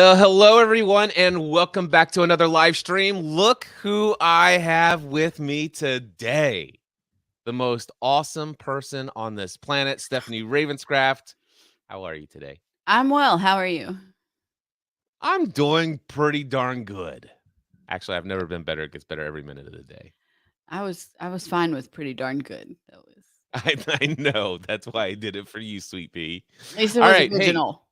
Well, hello everyone, and welcome back to another live stream. Look who I have with me today. The most awesome person on this planet, Stephanie Ravenscraft. How are you today? I'm well. How are you? I'm doing pretty darn good. Actually, I've never been better. It gets better every minute of the day. I was fine with pretty darn good. That was I know. That's why I did it for you, sweet pea. at least it All was right. Hey, original.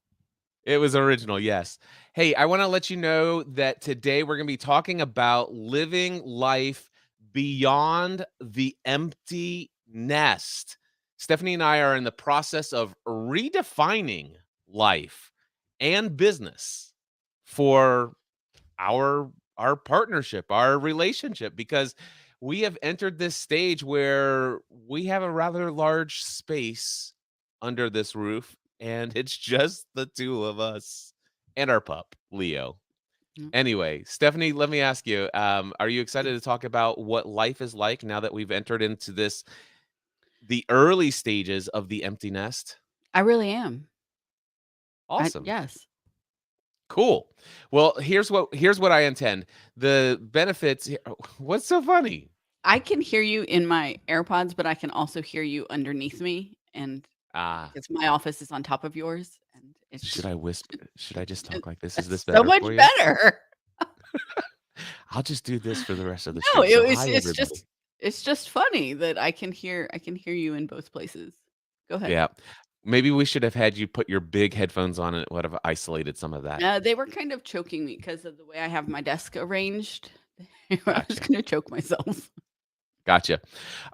it was original, yes. Hey, I want to let you know that today we're going to be talking about living life beyond the empty nest. Stephanie and I are in the process of redefining life and business for our partnership, our relationship, because we have entered this stage where we have a rather large space under this roof, and it's just the two of us and our pup, Leo. Mm. Anyway, Stephanie, let me ask you, are you excited to talk about what life is like now that we've entered into the early stages of the empty nest? I really am. Awesome. Yes. Cool. Well, here's what I intend. The benefits. What's so funny? I can hear you in my AirPods, but I can also hear you underneath me, and Ah, because my office is on top of yours, and should I whisper? Should I just talk like this? Is this it's so better much for you? better. I'll just do this for the rest of the No, stream. So, hi it's everybody. just funny that I can hear you in both places. Go ahead. Yeah, maybe we should have had you put your big headphones on, and it would have isolated some of that. They were kind of choking me because of the way I have my desk arranged. I was Gotcha. gonna choke myself. Gotcha.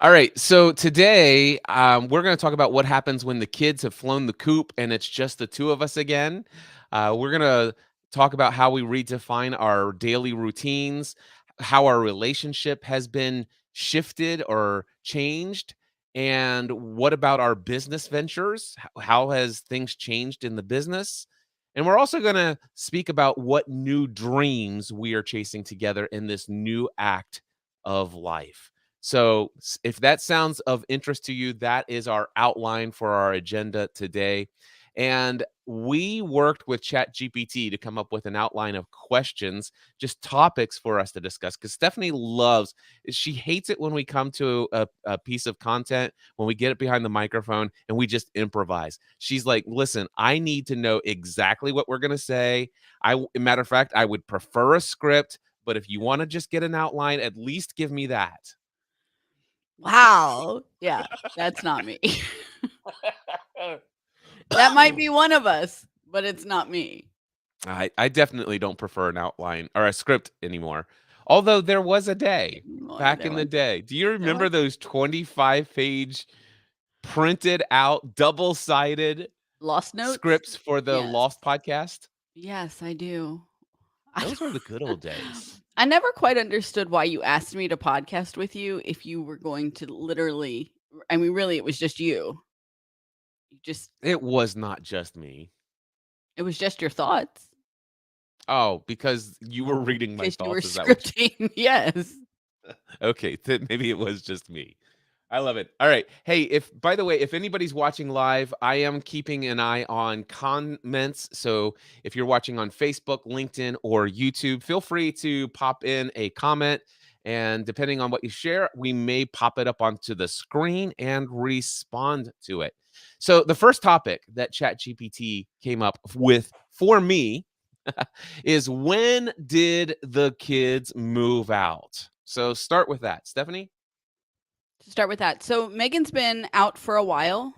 All right. So today, we're going to talk about what happens when the kids have flown the coop and it's just the two of us again. We're going to talk about how we redefine our daily routines, how our relationship has been shifted or changed, and what about our business ventures? How has things changed in the business? And we're also going to speak about what new dreams we are chasing together in this new act of life. So, if that sounds of interest to you, that is our outline for our agenda today. And we worked with ChatGPT to come up with an outline of questions, just topics for us to discuss. Because Stephanie she hates it when we come to a piece of content, when we get it behind the microphone and we just improvise. She's like, listen, I need to know exactly what we're going to say. Matter of fact, I would prefer a script, but if you want to just get an outline, at least give me that. Wow. Yeah, that's not me. That might be one of us, but it's not me. I definitely don't prefer an outline or a script anymore. Although there was a day Anymore. back in the day. Do you There was remember those 25-page printed out, double-sided Lost Notes? scripts for the Yes. Lost podcast? Yes, I do. I Those were the good old days. I never quite understood why you asked me to podcast with you if you were going to literally I mean, really, it was just you. You just It was not just me. it was just your thoughts Oh, because you were reading my because you were thoughts. Is that what scripting. Yes. Okay, then maybe it was just me. I love it. All right. Hey, if by the way, if anybody's watching live, I am keeping an eye on comments. So if you're watching on Facebook, LinkedIn, or YouTube, feel free to pop in a comment. And depending on what you share, we may pop it up onto the screen and respond to it. So the first topic that ChatGPT came up with for me is when did the kids move out? So start with that, Stephanie. To start with that. So Megan's been out for a while.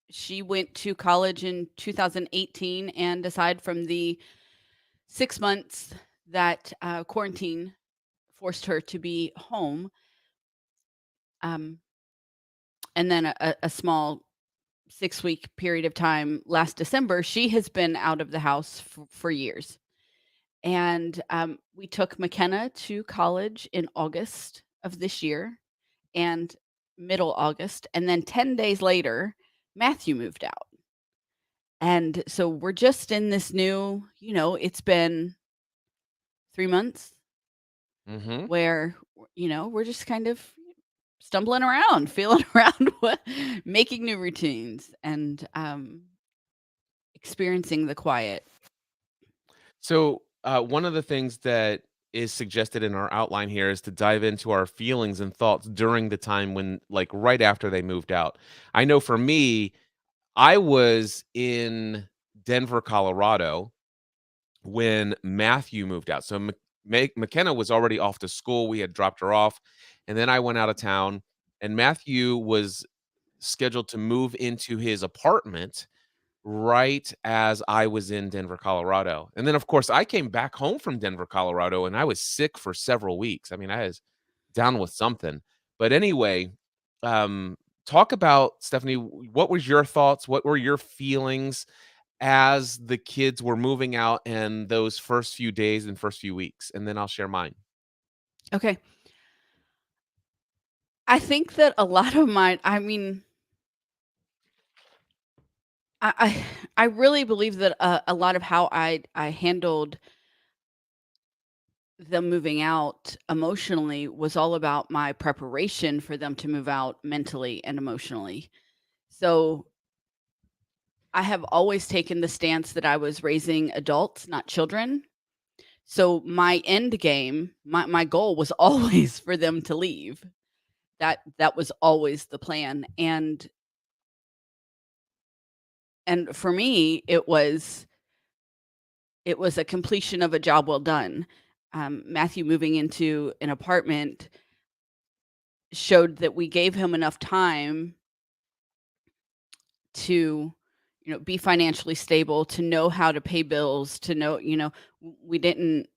She went to college in 2018, and aside from the 6 months that quarantine forced her to be home, um, and then a small 6-week period of time last December, she has been out of the house for years. And we took McKenna to college in August of this year and middle August. And then 10 days later, Matthew moved out. And so we're just in this new, it's been 3 months Mm-hmm. where, we're just kind of stumbling around, feeling around, making new routines and experiencing the quiet. So, one of the things that is suggested in our outline here is to dive into our feelings and thoughts during the time when, like, right after they moved out. I know for me, I was in Denver, Colorado when Matthew moved out. So, McKenna was already off to school. We had dropped her off. And then I went out of town, and Matthew was scheduled to move into his apartment right as I was in Denver, Colorado. And then, of course, I came back home from Denver, Colorado, and I was sick for several weeks. I mean, I was down with something. But anyway, um, talk about, Stephanie, what was your thoughts? What were your feelings as the kids were moving out and those first few days and first few weeks? And then I'll share mine. Okay. I think that a lot of mine, I mean, I really believe that a lot of how I handled them moving out emotionally was all about my preparation for them to move out mentally and emotionally. So I have always taken the stance that I was raising adults, not children. So my end game, my goal was always for them to leave. That was always the plan. And for me, it was a completion of a job well done. Matthew moving into an apartment showed that we gave him enough time to, be financially stable, to know how to pay bills, to know, we didn't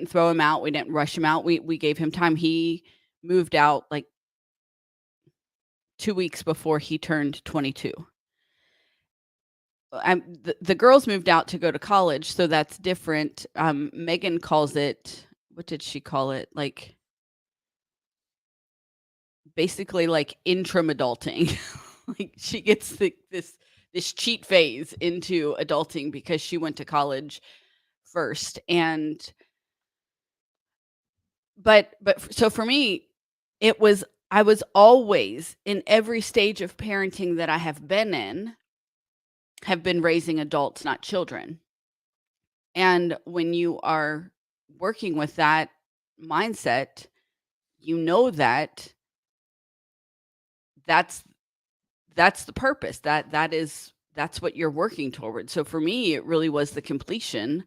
throw him out, we didn't rush him out. We gave him time. He moved out like 2 weeks before he turned 22. The girls moved out to go to college, so that's different. Megan calls it, what did she call it? Like, basically, like, interim adulting. Like, she gets this cheat phase into adulting because she went to college first, and so for me, it was I was always in every stage of parenting that I have been in, have been raising adults, not children. And when you are working with that mindset, you know that that's that's the purpose. That's what you're working toward. So for me, it really was the completion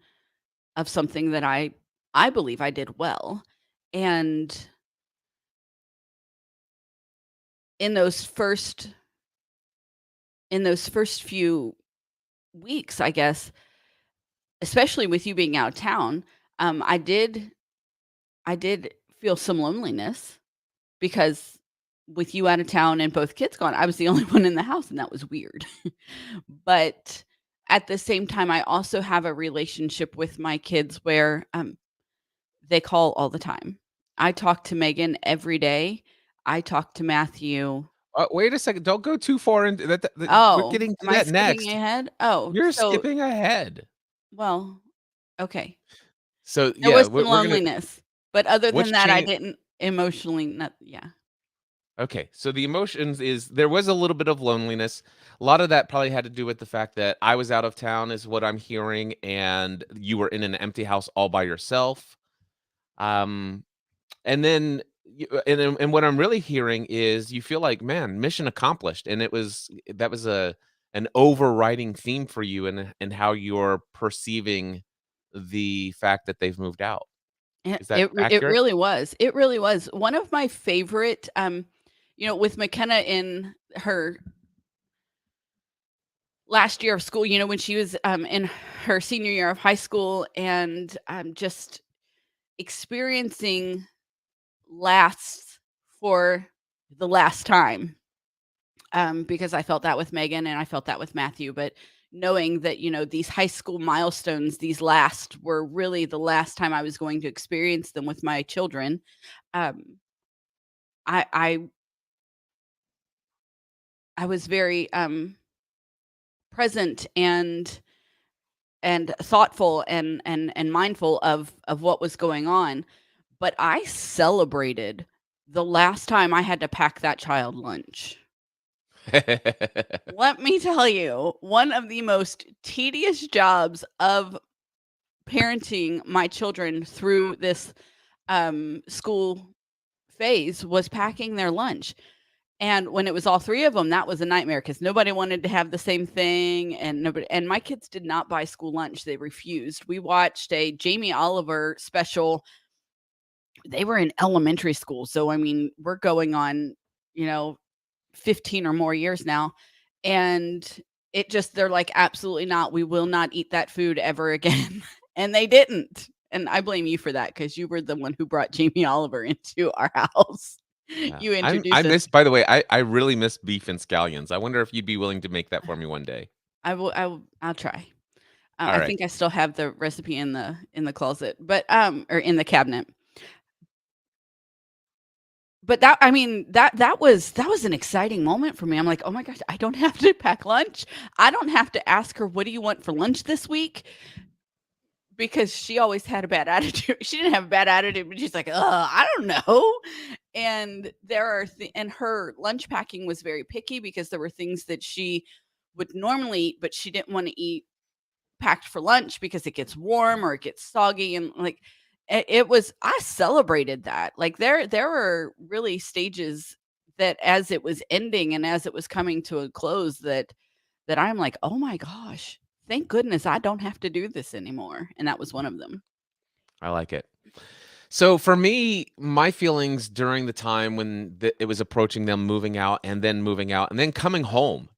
of something that I believe I did well. And in those first in those first few weeks, I guess, especially with you being out of town, I did feel some loneliness because with you out of town and both kids gone, I was the only one in the house, and that was weird. But at the same time, I also have a relationship with my kids where, they call all the time. I talk to Megan every day. I talk to Matthew. Wait a second. Don't go too far into we're Oh, getting am to I that skipping next. ahead? Oh, You're so skipping ahead. well, okay. So, There yeah, was some we're gonna loneliness, but other what's than that, I changed. didn't emotionally not yeah. Okay, so the emotions is there was a little bit of loneliness. A lot of that probably had to do with the fact that I was out of town is what I'm hearing, and you were in an empty house all by yourself. Um, and then and what I'm really hearing is you feel like, man, mission accomplished. And that was a an overriding theme for you and how you're perceiving the fact that they've moved out. Is that It accurate? really was. It really was. One of my favorite, with McKenna in her last year of school, when she was, in her senior year of high school and, just experiencing lasts for the last time, because I felt that with Megan and I felt that with Matthew, but knowing that, these high school milestones, these last were really the last time I was going to experience them with my children, um, I I was very, present and thoughtful and mindful of what was going on, but I celebrated the last time I had to pack that child lunch. Let me tell you, one of the most tedious jobs of parenting my children through this school phase was packing their lunch. And when it was all 3 of them, that was a nightmare because nobody wanted to have the same thing, and my kids did not buy school lunch, they refused. We watched a Jamie Oliver special. They were in elementary school, so, I mean, we're going on, you know, 15 or more years now, and they're like, "Absolutely not, we will not eat that food ever again," and they didn't, and I blame you for that because you were the one who brought Jamie Oliver into our house. Yeah. You I introduced us. miss by the way, I really miss beef and scallions. I wonder if you'd be willing to make that for me one day. I'll try. I Alright. think I still have the recipe in the closet, but, or in the cabinet. But that I mean, that was an exciting moment for me. I'm like, "Oh my gosh, I don't have to pack lunch. I don't have to ask her, 'What do you want for lunch this week?'" Because she always had a bad attitude. She didn't have a bad attitude, but she's like, I don't know." And and her lunch packing was very picky because there were things that she would normally eat, but she didn't wanna eat packed for lunch because it gets warm or it gets soggy, and like it was I celebrated that. Like there were really stages that as it was ending and as it was coming to a close that I'm like, "Oh my gosh, thank goodness I don't have to do this anymore." And that was one of them. I like it. So for me, my feelings during the time when it was approaching them moving out and then coming home.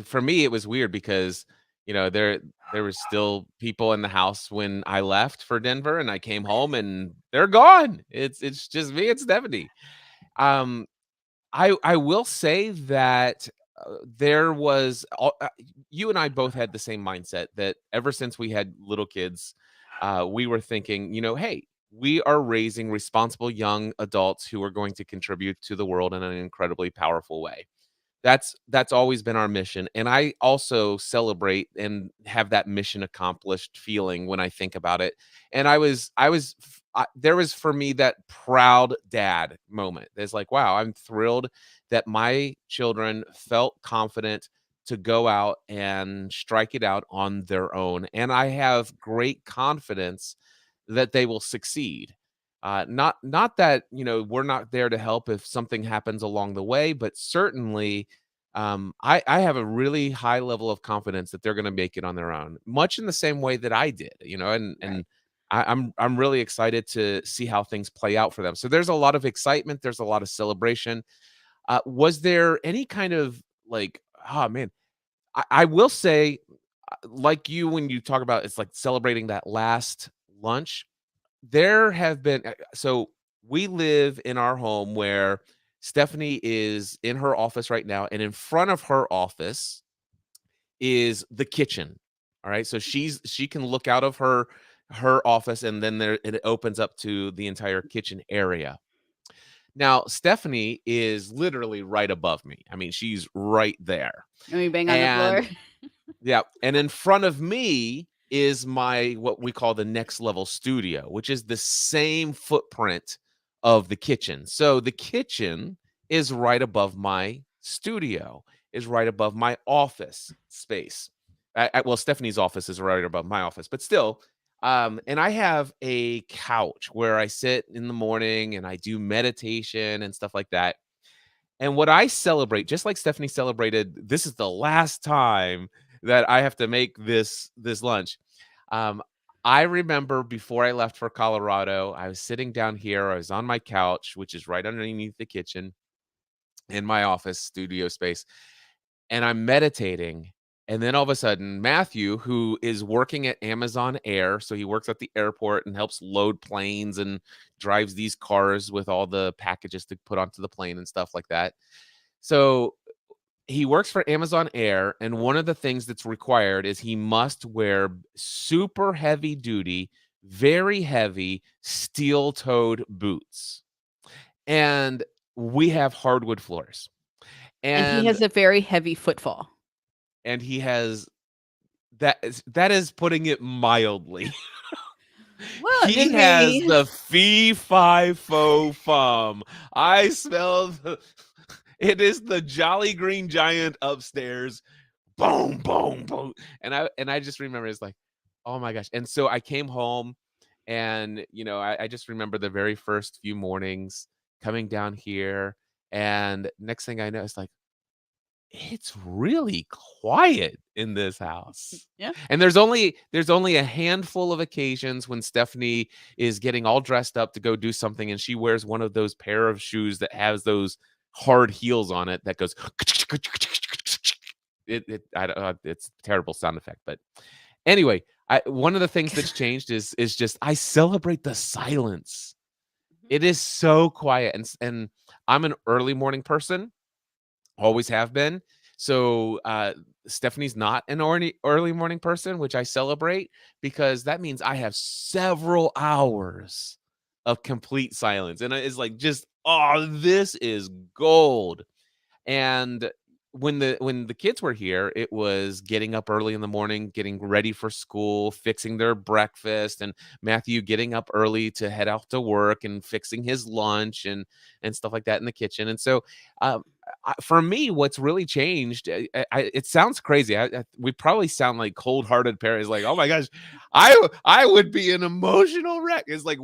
For me, it was weird because there was still people in the house when I left for Denver, and I came home and they're gone. It's just me and Stephanie. Um, I will say that there was you and I both had the same mindset that ever since we had little kids, we were thinking, hey, we are raising responsible young adults who are going to contribute to the world in an incredibly powerful way. That's always been our mission, and I also celebrate and have that mission accomplished feeling when I think about it. And there was for me that proud dad moment. It's like, wow, I'm thrilled that my children felt confident to go out and strike it out on their own, and I have great confidence that they will succeed. Not that we're not there to help if something happens along the way, but certainly I have a really high level of confidence that they're going to make it on their own, much in the same way that I did, and Right. I'm really excited to see how things play out for them. So there's a lot of excitement, there's a lot of celebration. Was there any kind of like, oh man, I will say, like you when you talk about it's like celebrating that last lunch, there have been so we live in our home where Stephanie is in her office right now, and in front of her office is the kitchen. All right. So she can look out of her office, and then there it opens up to the entire kitchen area. Now, Stephanie is literally right above me. I mean, she's right there. Let me bang on the And floor. yeah, and in front of me is my what we call the next level studio, which is the same footprint of the kitchen. So the kitchen is right above my studio, is right above my office space. Well, Stephanie's office is right above my office, but still. And I have a couch where I sit in the morning and I do meditation and stuff like that. And what I celebrate, just like Stephanie celebrated, this is the last time that I have to make this lunch. Um, I remember before I left for Colorado, I was sitting down here. I was on my couch, which is right underneath the kitchen in my office studio space, and I'm meditating. And then all of a sudden, Matthew, who is working at Amazon Air, so he works at the airport and helps load planes and drives these cars with all the packages to put onto the plane and stuff like that. So he works for Amazon Air, and one of the things that's required is he must wear super heavy duty, very heavy steel toed boots. And we have hardwood floors. And he And has a very heavy footfall. and he has that is putting it mildly. Well, He just has maybe the fee fi fo fum. I smell it is the Jolly Green Giant upstairs. Boom, boom, boom. And I just remember it's like, Oh my gosh. And so I came home and, I just remember the very first few mornings coming down here. And next thing I know, it's like, it's really quiet in this house. Yeah. And there's only a handful of occasions when Stephanie is getting all dressed up to go do something and she wears one of those pair of shoes that has those hard heels on it that goes it's a terrible sound effect, but anyway, one of the things that's changed is just I celebrate the silence. Mhm. It is so quiet, and I'm an early morning person, always have been. So, Stephanie's not an early morning person, which I celebrate because that means I have several hours of complete silence, and it's like just, "Oh, this is gold." And when the kids were here, it was getting up early in the morning, getting ready for school, fixing their breakfast, and Matthew getting up early to head out to work and fixing his lunch and stuff like that in the kitchen. And so, for me, what's really changed, it sounds crazy. We probably sound like cold-hearted parents, like, "Oh my gosh, I would be an emotional wreck." It's like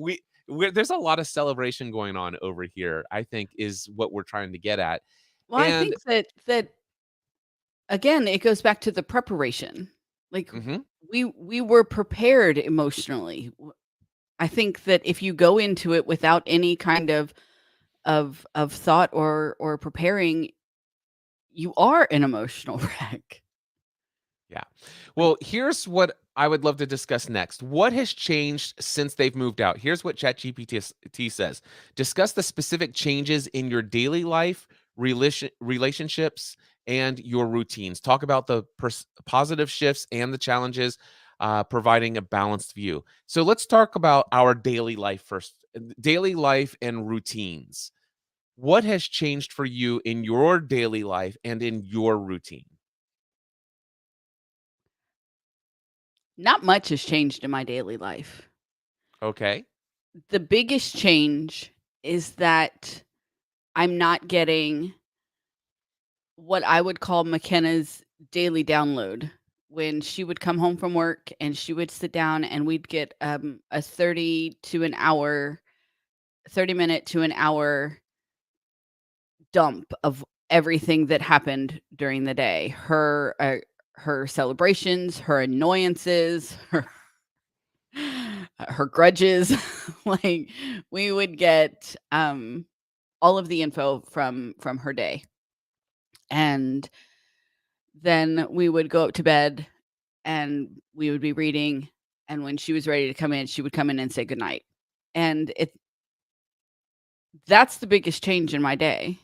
there's a lot of celebration going on over here, I think is what we're trying to get at. Well, I And think that again, it goes back to the preparation. Like, mhm, we were prepared emotionally. I think that if you go into it without any kind of thought or preparing, you are an emotional wreck. yeah. Like, Well, here's what I would love to discuss next. What has changed since they've moved out? Here's what ChatGPT says. Discuss the specific changes in your daily life, relationships, and your routines. Talk about the positive shifts and the challenges, providing a balanced view. So let's talk about our daily life first. Daily life and routines. What has changed for you in your daily life and in your routine? not much has changed in my daily life. Okay. The biggest change is that I'm not getting what I would call McKenna's daily download. When she would come home from work and she would sit down and we'd get a 30-minute to an hour dump of everything that happened during the day. Her celebrations, her annoyances, her grudges. Like, we would get all of the info from her day. And then we would go up to bed and we would be reading, and when she was ready to come in, she would come in and say goodnight. And that's the biggest change in my day,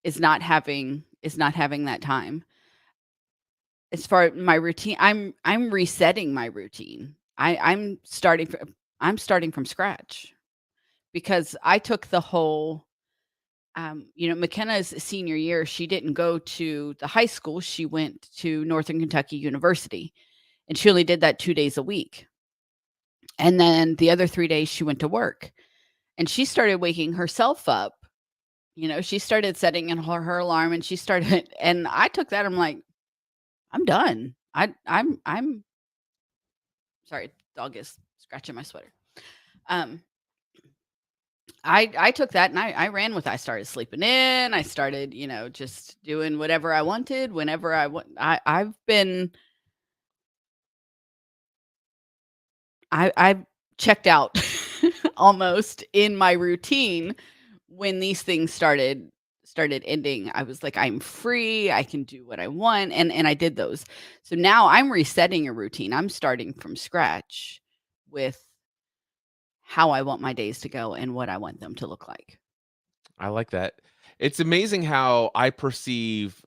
is not having that time. As far my routine, I'm resetting my routine. I'm starting from scratch because I took the whole, McKenna's senior year, she didn't go to the high school, she went to Northern Kentucky University, and she only did that 2 days a week. And then the other 3 days she went to work, and she started waking herself up. She started setting in her alarm, and she started and I took that, I'm like, "I'm done. I'm" sorry, dog is scratching my sweater. Um, I took that and I ran with it. I started sleeping in, I started, just doing whatever I wanted whenever I want. I've checked out almost in my routine when these things started ending. I was like, I'm free, I can do what I want, and I did those. So now I'm resetting a routine. I'm starting from scratch with how I want my days to go and what I want them to look like. I like that. It's amazing how I perceive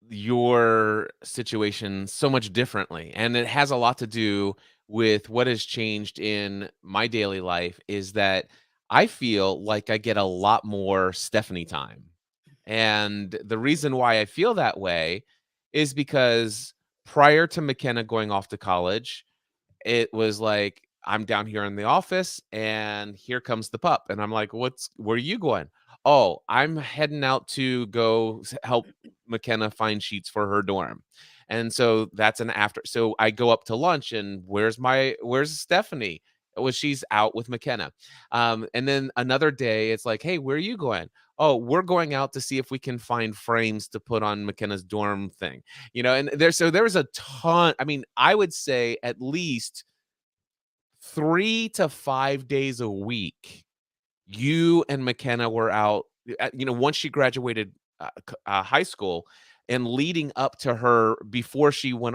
your situation so much differently. And it has a lot to do with what has changed in my daily life is that I feel like I get a lot more Stephanie time. And the reason why I feel that way is because prior to McKenna going off to college, it was like, I'm down here in the office and here comes the pup. And I'm like, where are you going? Oh, I'm heading out to go help McKenna find sheets for her dorm. And so that's an after. So I go up to lunch, and where's Stephanie? Well, she's out with McKenna. And then another day, it's like, hey, where are you going? Oh, we're going out to see if we can find frames to put on McKenna's dorm thing. And there was a ton. I mean, I would say at least 3 to 5 days a week you and McKenna were out, once she graduated high school and leading up to her before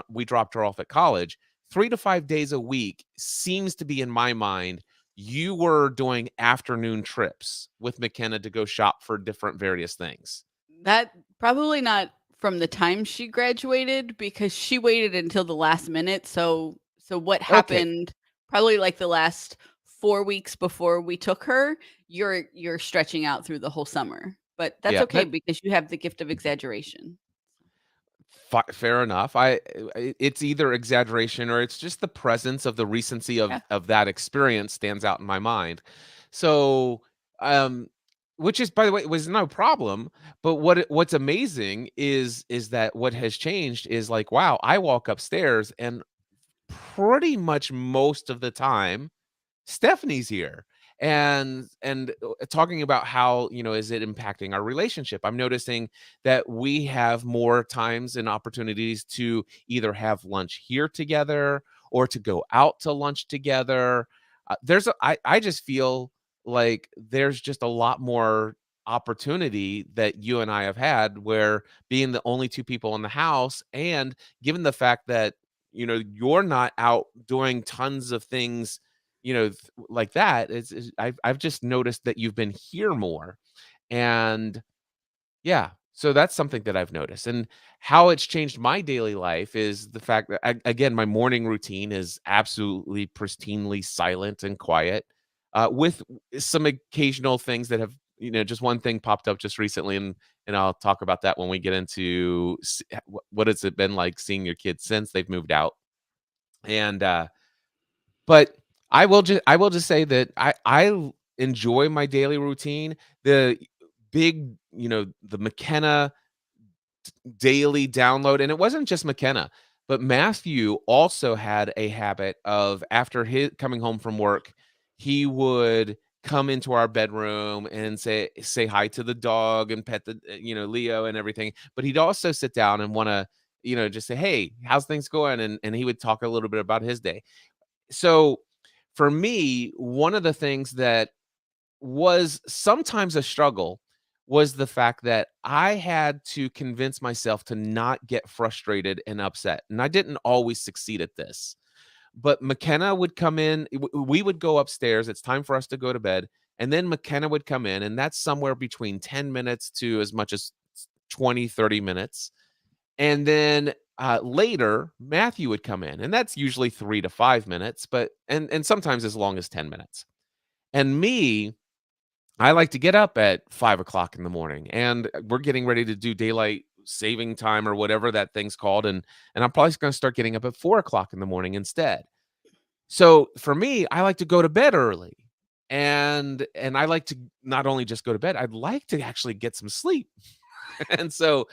we dropped her off at college, 3 to 5 days a week seems to be in my mind. You were doing afternoon trips with McKenna to go shop for different various things. That probably not from the time she graduated because she waited until the last minute. So what Okay. happened probably like the last 4 weeks before we took her, you're stretching out through the whole summer. But that's Yeah. okay because you have the gift of exaggeration. Fair enough. It's either exaggeration or it's just the presence of the recency Yeah. of that experience stands out in my mind. So, um, which is, by the way, was no problem. But what's amazing is that what has changed is like, wow, I walk upstairs and pretty much most of the time Stephanie's here. And talking about how, is it impacting our relationship? I'm noticing that we have more times and opportunities to either have lunch here together or to go out to lunch together. I just feel like there's just a lot more opportunity that you and I have had where being the only two people in the house, and given the fact that you're not out doing tons of things like that. I've just noticed that you've been here more. And yeah, so that's something that I've noticed. And how it's changed my daily life is the fact that again, my morning routine is absolutely pristinely silent and quiet, with some occasional things that have, just one thing popped up just recently, and I'll talk about that when we get into what has it been like seeing your kids since they've moved out. And but I will just say that enjoy my daily routine. The big, the McKenna daily download, and it wasn't just McKenna, but Matthew also had a habit of after his coming home from work, he would come into our bedroom and say hi to the dog and pet the Leo and everything, but he'd also sit down and wanna, just say, "Hey, how's things going?" And he would talk a little bit about his day. So for me, one of the things that was sometimes a struggle was the fact that I had to convince myself to not get frustrated and upset. And I didn't always succeed at this. But McKenna would come in, we would go upstairs. It's time for us to go to bed. And then McKenna would come in, and that's somewhere between 10 minutes to as much as 20, 30 minutes. And then later, Matthew would come in, and that's usually 3 to 5 minutes, but and sometimes as long as 10 minutes. And me, I like to get up at 5 o'clock in the morning, and we're getting ready to do daylight saving time or whatever that thing's called, and I'm probably going to start getting up at 4 o'clock in the morning instead. So for me, I like to go to bed early, and I like to not only just go to bed, I'd like to actually get some sleep. And so,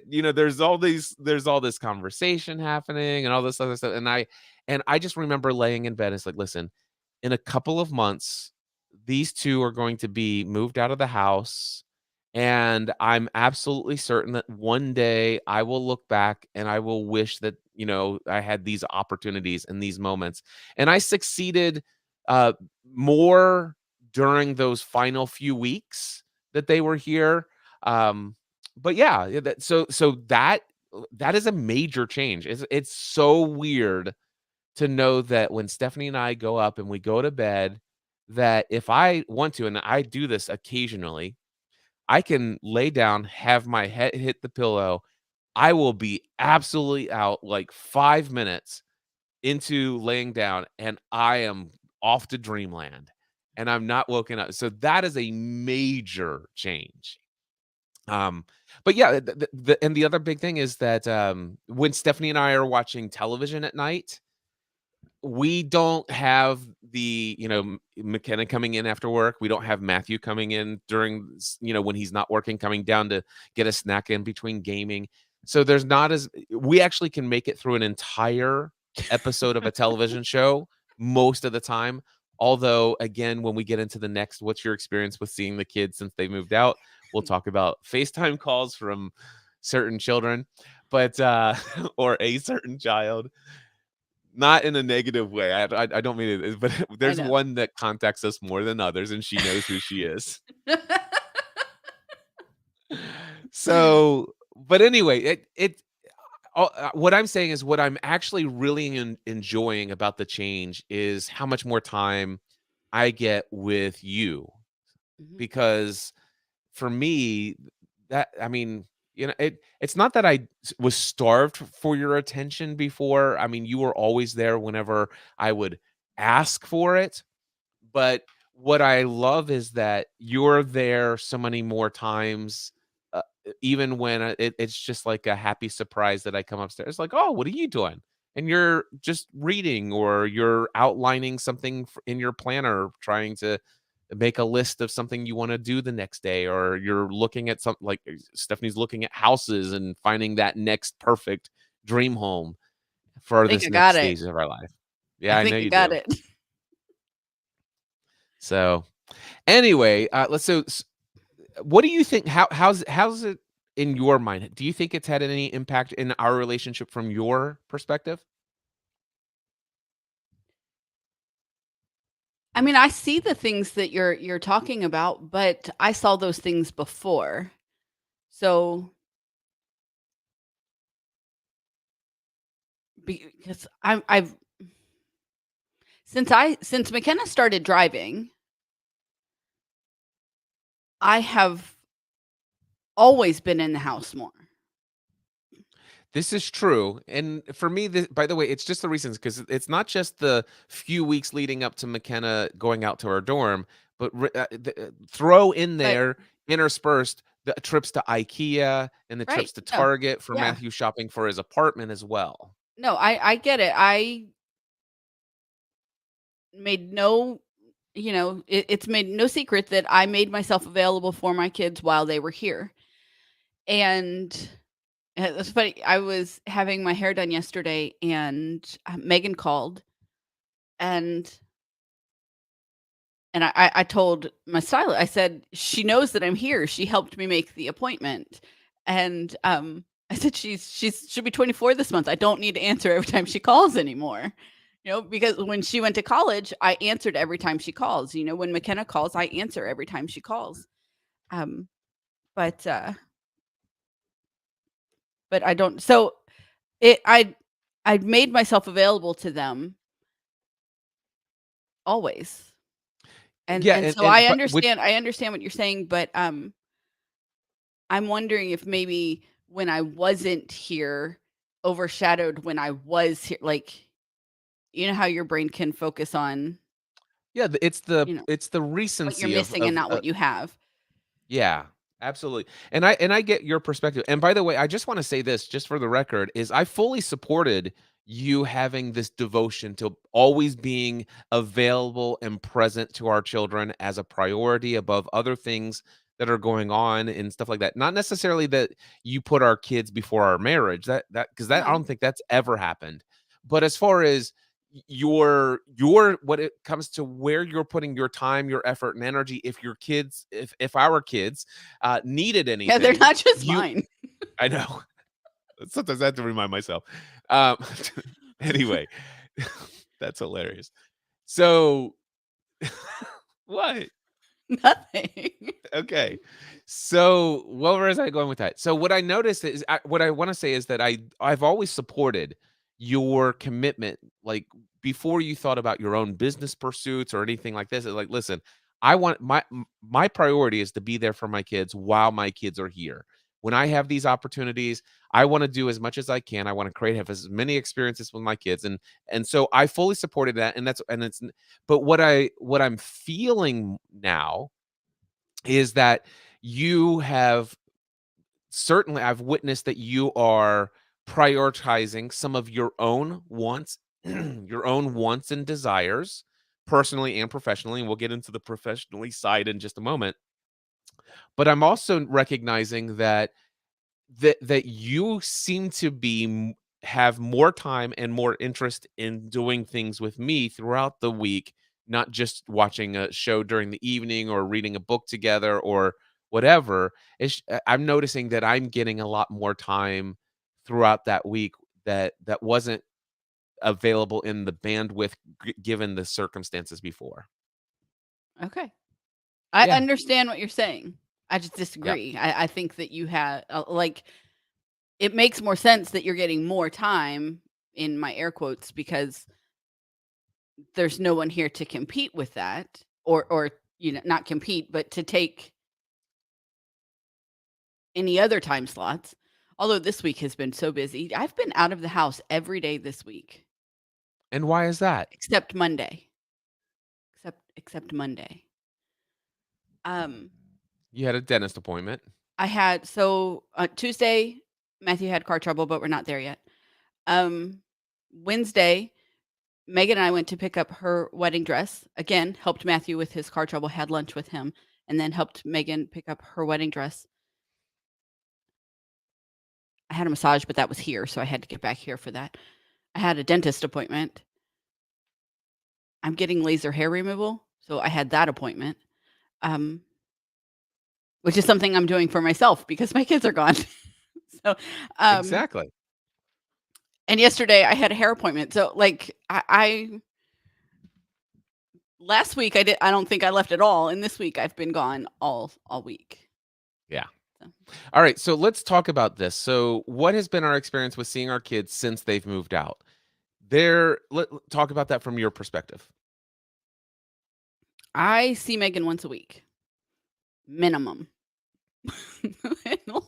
there's all this conversation happening and all this other stuff, and I just remember laying in bed. It's like, listen, in a couple of months, these two are going to be moved out of the house, and I'm absolutely certain that one day I will look back and I will wish that I had these opportunities and these moments, and I succeeded uh, more during those final few weeks that they were here. Um, but yeah, that is a major change. It's so weird to know that when Stephanie and I go up and we go to bed, that if I want to, and I do this occasionally, I can lay down, have my head hit the pillow. I will be absolutely out like 5 minutes into laying down, and I am off to dreamland, and I'm not woken up. So that is a major change. Um, but yeah, and the other big thing is that when Stephanie and I are watching television at night, we don't have the, McKenna coming in after work. We don't have Matthew coming in during, when he's not working, coming down to get a snack in between gaming. So there's not as we actually can make it through an entire episode of a television show most of the time. Although, again, when we get into the next, what's your experience with seeing the kids since they moved out? We'll talk about FaceTime calls from certain children, but or a certain child, not in a negative way. I don't mean it, but I there's know. one that contacts us more than others, and she knows who she is. So, but anyway, what I'm saying is what I'm actually really enjoying about the change is how much more time I get with you Mhm. because for me that I mean, it's not that was starved for your attention before. I mean, you were always there whenever I would ask for it, but what I love is that you're there so many more times, even when it's just like a happy surprise that I come upstairs, like, "Oh, what are you doing?" And you're just reading or you're outlining something in your planner, trying to make a list of something you want to do the next day, or you're looking at something like Stephanie's looking at houses and finding that next perfect dream home I for think this I next got it. stage of our life. I Yeah, I know think I you got do. it. So anyway, what do you think? How's it in your mind? Do you think it's had any impact in our relationship from your perspective? I mean, I see the things that you're talking about, but I saw those things before. So, because I've since McKenna started driving, I have always been in the house more. This is true, and for me, by the way, it's just the reasons because it's not just the few weeks leading up to McKenna going out to her dorm, but throw in But there interspersed the trips to IKEA and the right, trips to yeah, Target for yeah. Matthew shopping for his apartment as well. No, I get it. I made no it's made no secret that I made myself available for my kids while they were here. And it's funny, I was having my hair done yesterday and Megan called and I told my stylist, I said, "She knows that I'm here. She helped me make the appointment." And, I said, she'll be 24 this month. I don't need to answer every time she calls anymore." Because when she went to college, I answered every time she calls. When McKenna calls, I answer every time she calls. Um, but, uh, but I don't so it I made myself available to them always. And Yeah, and so and but which I understand what you're saying, but, I'm wondering if maybe when I wasn't here overshadowed when I was here, like, how your brain can focus on, yeah, you know, it's the what you're recency missing and not what you have. yeah, absolutely. And I get your perspective. And by the way, I just want to say this just for the record is I fully supported you having this devotion to always being available and present to our children as a priority above other things that are going on and stuff like that. Not necessarily that you put our kids before our marriage. That because that I No. don't think that's ever happened. But as far as your what it comes to where you're putting your time, your effort, and energy. If your kids, if our kids needed Yeah, they're anything, not just you mine. I know. Sometimes I have to remind myself. Um, anyway, that's hilarious. So what? Nothing. Okay. So, where was I going with that? So, what I noticed is what I want to say is that I've always supported your commitment. Like before you thought about your own business pursuits or anything like this. It's like, listen, I want my priority is to be there for my kids while my kids are here. When I have these opportunities, I want to do as much as I can. I want to have as many experiences with my kids, and so I fully supported that. And it's but what I'm feeling now is that you have certainly I've witnessed that you are prioritizing some of your own wants, your own wants and desires, personally and professionally. And we'll get into the professionally side in just a moment. But I'm also recognizing that that you seem to have more time and more interest in doing things with me throughout the week, not just watching a show during the evening or reading a book together or whatever. I'm noticing that I'm getting a lot more time throughout that week that wasn't available in the bandwidth given the circumstances before. Okay. I Yeah. understand what you're saying. I just Yep. disagree. I think that you have like it makes more sense that you're getting more time in my air quotes because there's no one here to compete with that or not compete, but to take any other time slots. Although this week has been so busy. I've been out of the house every day this week And why is that? except Monday. Except Monday. Um You had a dentist appointment. I had Tuesday Matthew had car trouble, but we're not there yet. Um Wednesday Megan and I went to pick up her wedding dress. Again, helped Matthew with his car trouble, had lunch with him, and then helped Megan pick up her wedding dress. I had a massage, but that was here, so I had to get back here for that. I had a dentist appointment. I'm getting laser hair removal, so I had that appointment, um, which is something I'm doing for myself because my kids are gone. so, um, Exactly. and yesterday I had a hair appointment. So, like, I last week I don't think I left at all, and this week I've been gone all week. Yeah. So. All right, so let's talk about this. So, what has been our experience with seeing our kids since they've moved out? Talk about that from your perspective. I see Megan once a week, minimum.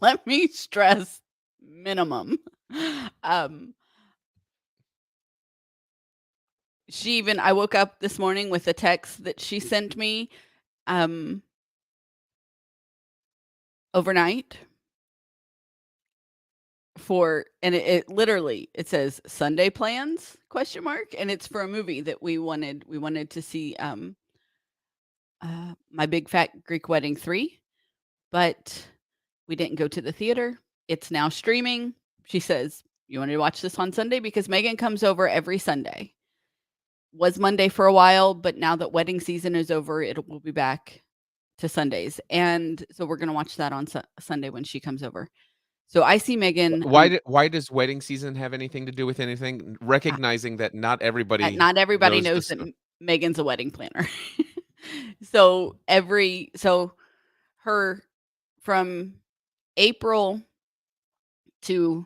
Let me stress minimum. Um, I woke up this morning with a text that she sent me um, overnight and it literally it says Sunday plans question mark and it's for a movie that we wanted to see My Big Fat Greek Wedding 3, but we didn't go to the theater. It's now streaming. She says, "You want to watch this on Sunday?" Because Megan comes over every Sunday. Was Monday for a while, but now that wedding season is over, it will be back to Sundays. And so we're going to watch that on Sunday when she comes over. So I see Megan Why does wedding season have anything to do with anything? uh, Recognizing that not everybody not everybody knows knows this that stuff. Megan's a wedding planner. So her from April to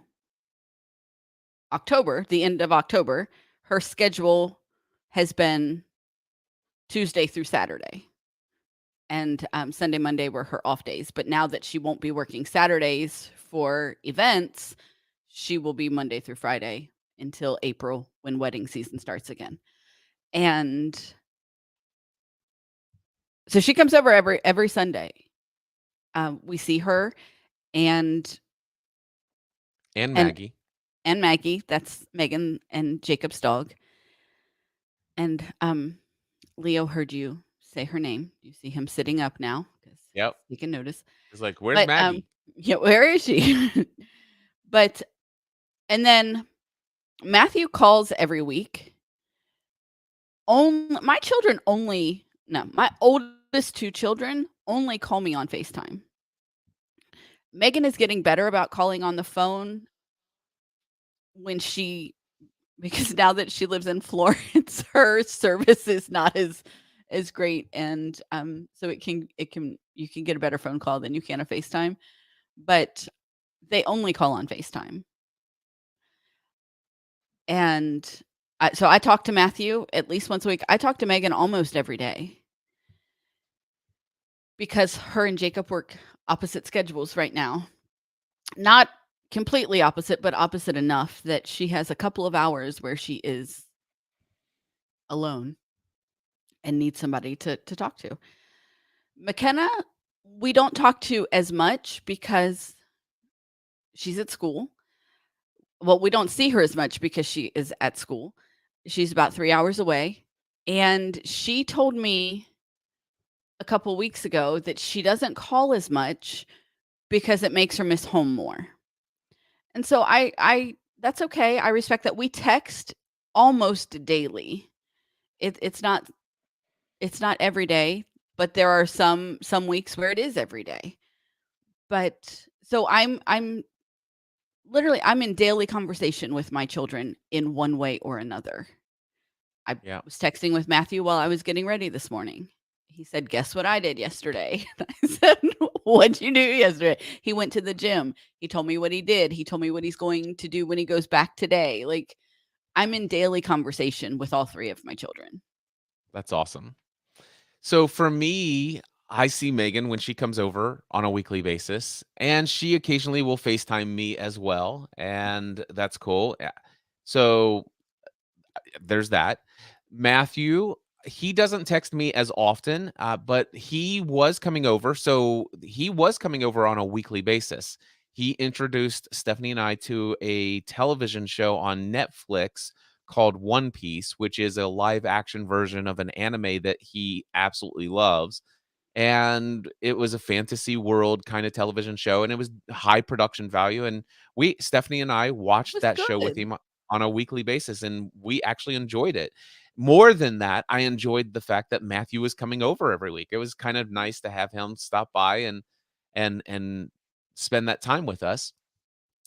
October, the end of October, her schedule has been Tuesday through Saturday. And Sunday, Monday were her off days. But now that she won't be working Saturdays for events, she will be Monday through Friday until April when wedding season starts again. And so she comes over every Sunday. We see her and And and Maggie. and Maggie. That's Megan and Jacob's dog. And Leo heard you say her name. You see him sitting up now because Yep. he can notice. It's like, "Where's But Maggie?" yeah, where is she? but and then Matthew calls every week. My children only no, my oldest two children only call me on FaceTime. Megan is getting better about calling on the phone when she because now that she lives in Florence, her service is not as great, and so it can you can get a better phone call than you can a FaceTime, but they only call on FaceTime, and so I talk to Matthew at least once a week. I talk to Megan almost every day because her and Jacob work opposite schedules right now. Not completely opposite, but opposite enough that she has a couple of hours where she is alone and needs somebody to talk to. McKenna, we don't talk to as much because she's at school. Well, we don't see her as much because she is at school. She's about 3 hours away, and she told me a couple weeks ago that she doesn't call as much because it makes her miss home more. And so I that's okay. I respect that. We text almost daily. It's not every day, but there are some weeks where it is every day. But so I'm literally I'm in daily conversation with my children in one way or another. I Yeah, was texting with Matthew while I was getting ready this morning. He said, "Guess what I did yesterday?" I said, "What'd you do yesterday?" He went to the gym. He told me what he did. He told me what he's going to do when he goes back today. Like, I'm in daily conversation with all 3 of my children. that's awesome. So for me, I see Megan when she comes over on a weekly basis, and she occasionally will FaceTime me as well, and that's cool. Yeah. So there's that. Matthew, he doesn't text me as often, but he was coming over. So he was coming over on a weekly basis. He introduced Stephanie and I to a television show on Netflix called One Piece, which is a live action version of an anime that he absolutely loves. And it was a fantasy world kind of television show, and it was high production value. And Stephanie and I It watched was that show with good. him on a weekly basis, and we actually enjoyed it. More than that, I enjoyed the fact that Matthew was coming over every week. It was kind of nice to have him stop by and spend that time with us.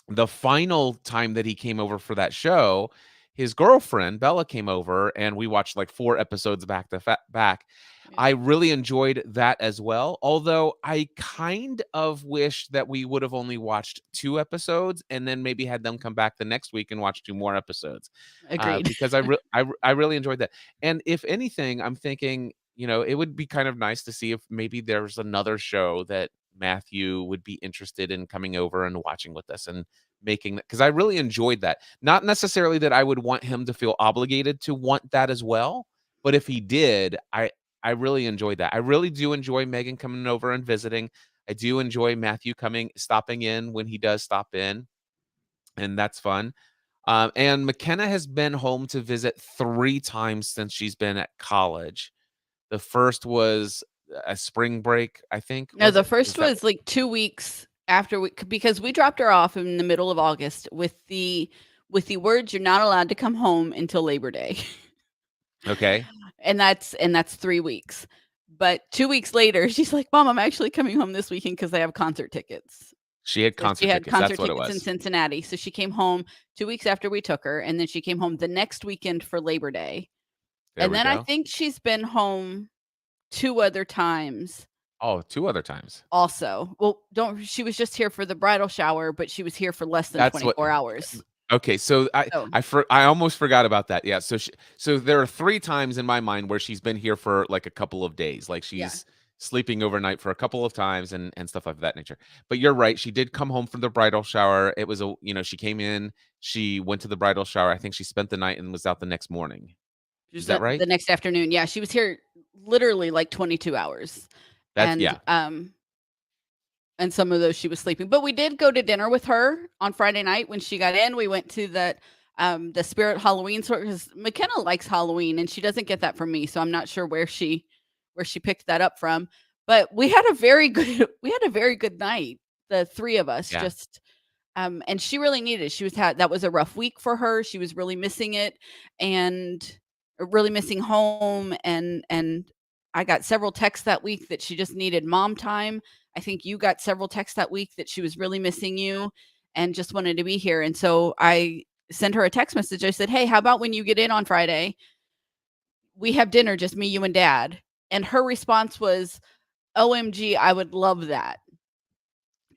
The final time that he came over for that show, his girlfriend, Bella, came over, and we watched, like, 4 episodes back to back. Yeah, I really enjoyed that as well, although I kind of wish that we would have only watched 2 episodes and then maybe had them come back the next week and watch 2 more episodes, agreed. because I really enjoyed that. And if anything, I'm thinking, it would be kind of nice to see if maybe there's another show that Matthew would be interested in coming over and watching with us and making that, because I really enjoyed that. Not necessarily that I would want him to feel obligated to want that as well, but if he did, I really enjoyed that. I really do enjoy Megan coming over and visiting. I do enjoy Matthew stopping in when he does stop in, and that's fun. And McKenna has been home to visit 3 times since she's been at college. The first was a spring break, I think, No, was the it? Is first that was, like, 2 weeks after because we dropped her off in the middle of August with the words, "You're not allowed to come home until Labor Day." okay? And that's 3 weeks. But 2 weeks later, she's like, "Mom, I'm actually coming home this weekend because I have concert tickets." She had So she concert had tickets, that's concert what it tickets in was. Cincinnati, so she came home 2 weeks after we took her, and then she came home the next weekend for Labor Day. There And we then I go. think she's been home 2 other times Oh, 2 other times. also. Well, don't she was just here for the bridal shower, but she was here for less than That's what 24 hours. okay, so So, I almost forgot about that, yeah, so there are 3 times in my mind where she's been here for, like, a couple of days, like, yeah. she's sleeping overnight for a couple of times and stuff of that nature. But you're right, she did come home from the bridal shower. It was she came in, she went to the bridal shower, I think she spent the night and was out the next morning. Is Just that right? the next afternoon. Yeah, she was here literally, like, 22 hours. That's And, yeah, and some of those she was sleeping. But we did go to dinner with her on Friday night when she got in. We went to the Spirit Halloween store because McKenna likes Halloween and she doesn't get that from me. So I'm not sure where she picked that up from. But we had a very good we had a very good night. The 3 of us yeah, just and she really needed it. She was had that was a rough week for her. She was really missing it and really missing home and I got several texts that week that she just needed mom time. I think you got several texts that week that she was really missing you and just wanted to be here. And so I sent her a text message. I said, "Hey, how about when you get in on Friday, we have dinner, just me, you, and dad?" And her response was, "OMG, I would love that."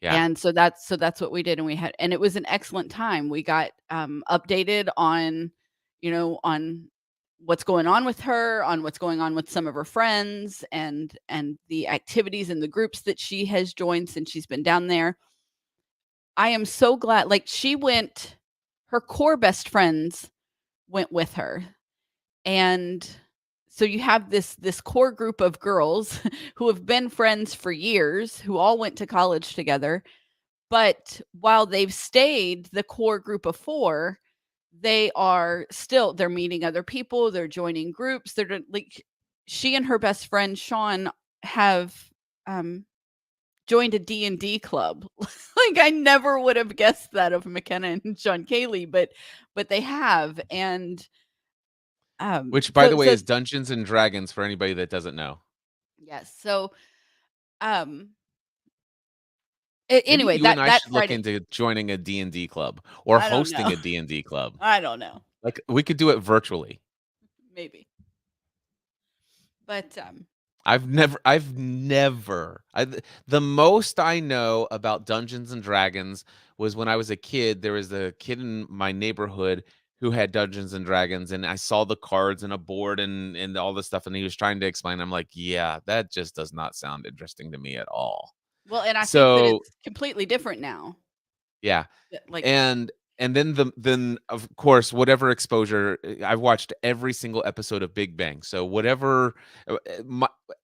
yeah, And so that's what we did, and we had and it was an excellent time. We got, updated on, on what's going on with her, on what's going on with some of her friends, and the activities and the groups that she has joined since she's been down there. I am so glad like, she went her core best friends went with her, and so you have this core group of girls who have been friends for years, who all went to college together, but while they've stayed the core group of 4, they're meeting other people, they're joining groups, like she and her best friend Sean have, um, joined a D&D club. Like, I never would have guessed that of McKenna and John Cayley, but they have, and, Which, by so the way, so is Dungeons& and Dragons for anybody that doesn't know. yes, so, um, Maybe anyway, you and I that should look Friday. into joining a D&D club or I don't hosting know. a D&D club. I don't know. Like, we could do it virtually. Maybe. But, the most I know about Dungeons& and Dragons was when I was a kid. There was a kid in my neighborhood who had Dungeons& and Dragons, and I saw the cards and a board and all this stuff, and he was trying to explain. I'm like, "Yeah, that just does not sound interesting to me at all." well, and I think that So, it's completely different now. yeah. Like, And then, of course, whatever exposure, I've watched every single episode of Big Bang. So whatever,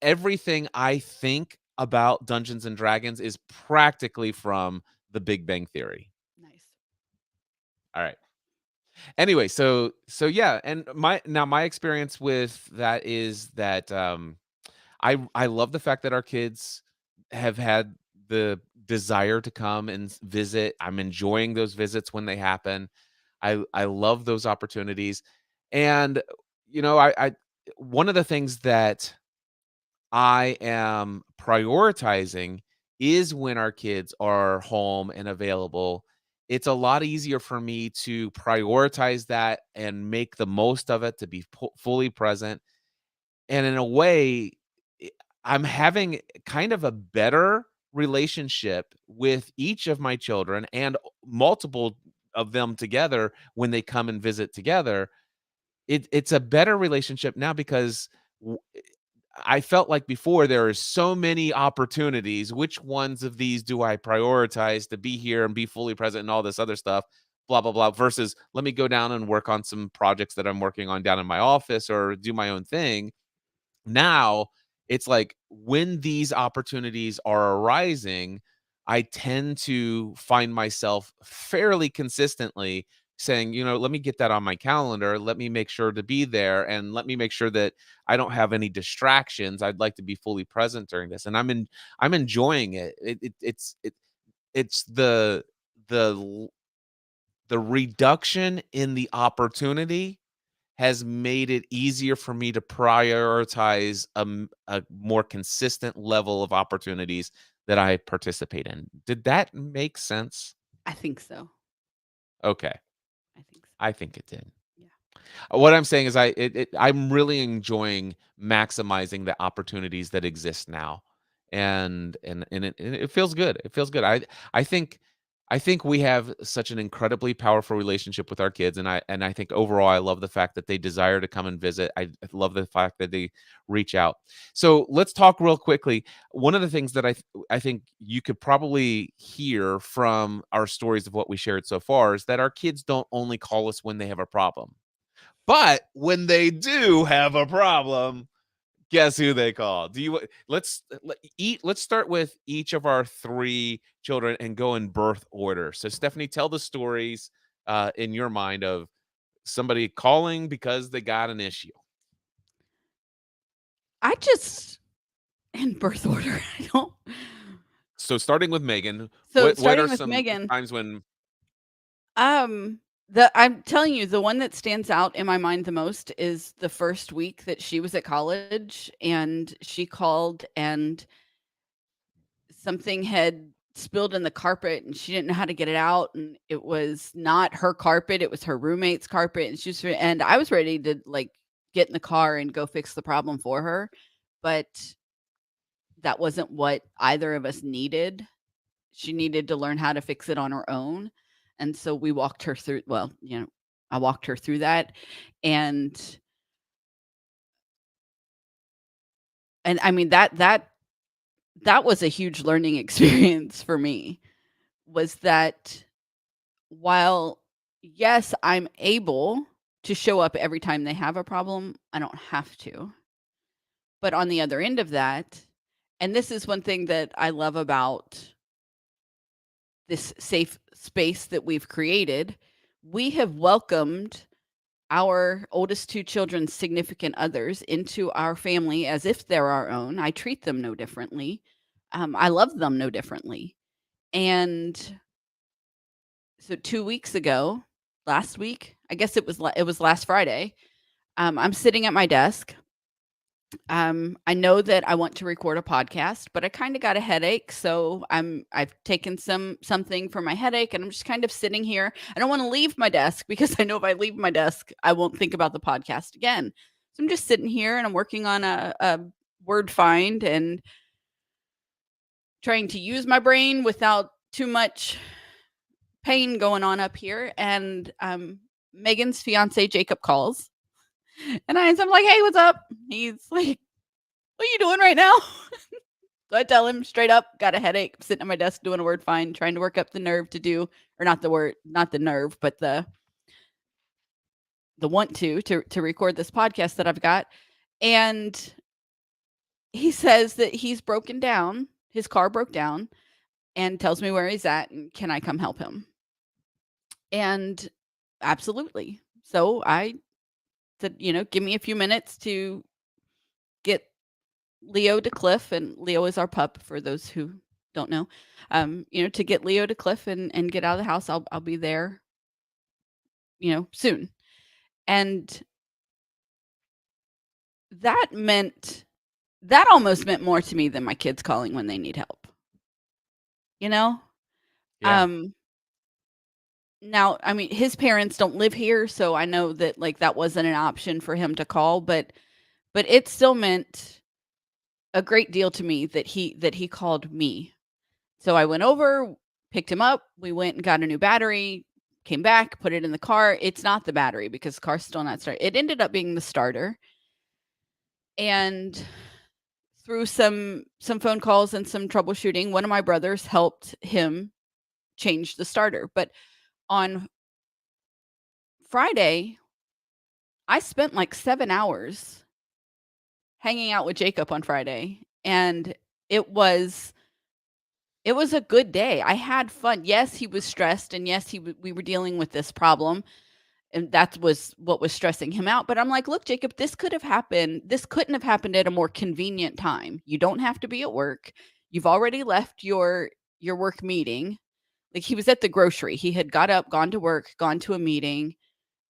everything I think about Dungeons& and Dragons is practically from The Big Bang Theory. nice. Alright. Anyway, so yeah, and my experience with that is that, I love the fact that our kids have had the desire to come and visit. I'm enjoying those visits when they happen. I love those opportunities, and I one of the things that I am prioritizing is when our kids are home and available. It's a lot easier for me to prioritize that and make the most of it to be fully present, and in a way, I I'm having kind of a better relationship with each of my children and multiple of them together when they come and visit together. It's a better relationship now because w I felt like before there are so many opportunities. Which ones of these do I prioritize to be here and be fully present and all this other stuff, blah, blah, blah, versus let me go down and work on some projects that I'm working on down in my office or do my own thing. Now, it's like when these opportunities are arising, I tend to find myself fairly consistently saying, let me get that on my calendar. Let me make sure to be there and let me make sure that I don't have any distractions. I'd like to be fully present during this. And I'm enjoying it. It's the the reduction in the opportunity has made it easier for me to prioritize a more consistent level of opportunities that I participate in. Did that make sense? I think so. Okay, I think so. I think it did. Yeah. What I'm saying is I'm really enjoying maximizing the opportunities that exist now, and it feels good. It feels good. I think we have such an incredibly powerful relationship with our kids, and I think overall I love the fact that they desire to come and visit. I love the fact that they reach out. So let's talk real quickly. One of the things that I think you could probably hear from our stories of what we shared so far is that our kids don't only call us when they have a problem. But when they do have a problem, guess who they call? Do you let's start with each of our 3 children and go in birth order. So Stephanie, tell the stories in your mind of somebody calling because they got an issue. I just in birth order, I don't. So starting with Megan, So, what are starting with some Megan, times when um, I'm telling you, the one that stands out in my mind the most is the first week that she was at college, and she called, and something had spilled in the carpet, and she didn't know how to get it out, and it was not her carpet, it was her roommate's carpet, and and I was ready to, like, get in the car and go fix the problem for her, but that wasn't what either of us needed. She needed to learn how to fix it on her own, and so we walked her through, well, I walked her through that, and I mean, that was a huge learning experience for me, was that while, yes, I'm able to show up every time they have a problem, I don't have to. But on the other end of that, and this is one thing that I love about this safe space that we've created, we have welcomed our oldest 2 children's significant others into our family as if they're our own. I treat them no differently, I love them no differently. And so 2 weeks ago, last week, I guess it was last Friday, I'm sitting at my desk. I know that I want to record a podcast, but I kinda got a headache, so I've taken something for my headache, and I'm just kind of sitting here. I don't wanna leave my desk because I know if I leave my desk, I won't think about the podcast again. So I'm just sitting here, and I'm working on a word find and trying to use my brain without too much pain going on up here, and, Megan's fiancé, Jacob, calls, and I'm like, "Hey, what's up?" He's like, "What are you doing right now?" So I tell him straight up, "Got a headache, I'm sitting at my desk doing a word find, trying to work up the nerve to do," or not the nerve, but the want to record this podcast that I've got, and he says that he's broken down, his car broke down, and tells me where he's at, and can I come help him? And absolutely. So I said, "Give me a few minutes to get Leo to Cliff," and Leo is our pup for those who don't know. To get Leo to Cliff and get out of the house. I'll be there, soon. And that meant that almost meant more to me than my kids calling when they need help, you know? Yeah. Um Now, I mean, his parents don't live here, so I know that like that wasn't an option for him to call, but it still meant a great deal to me that he called me. So I went over, picked him up, we went and got a new battery, came back, put it in the car. It's not the battery because the car's still not started. It ended up being the starter. And through some phone calls and some troubleshooting, one of my brothers helped him change the starter. But on Friday, I spent like 7 hours hanging out with Jacob on Friday, and it was it was a good day. I had fun. Yes, he was stressed, and yes, we were dealing with this problem, and that was what was stressing him out. But I'm like, look, Jacob, this could have happened. This couldn't have happened at a more convenient time. You don't have to be at work. You've already left your work meeting. Like he was at the grocery. He had got up, gone to work, gone to a meeting,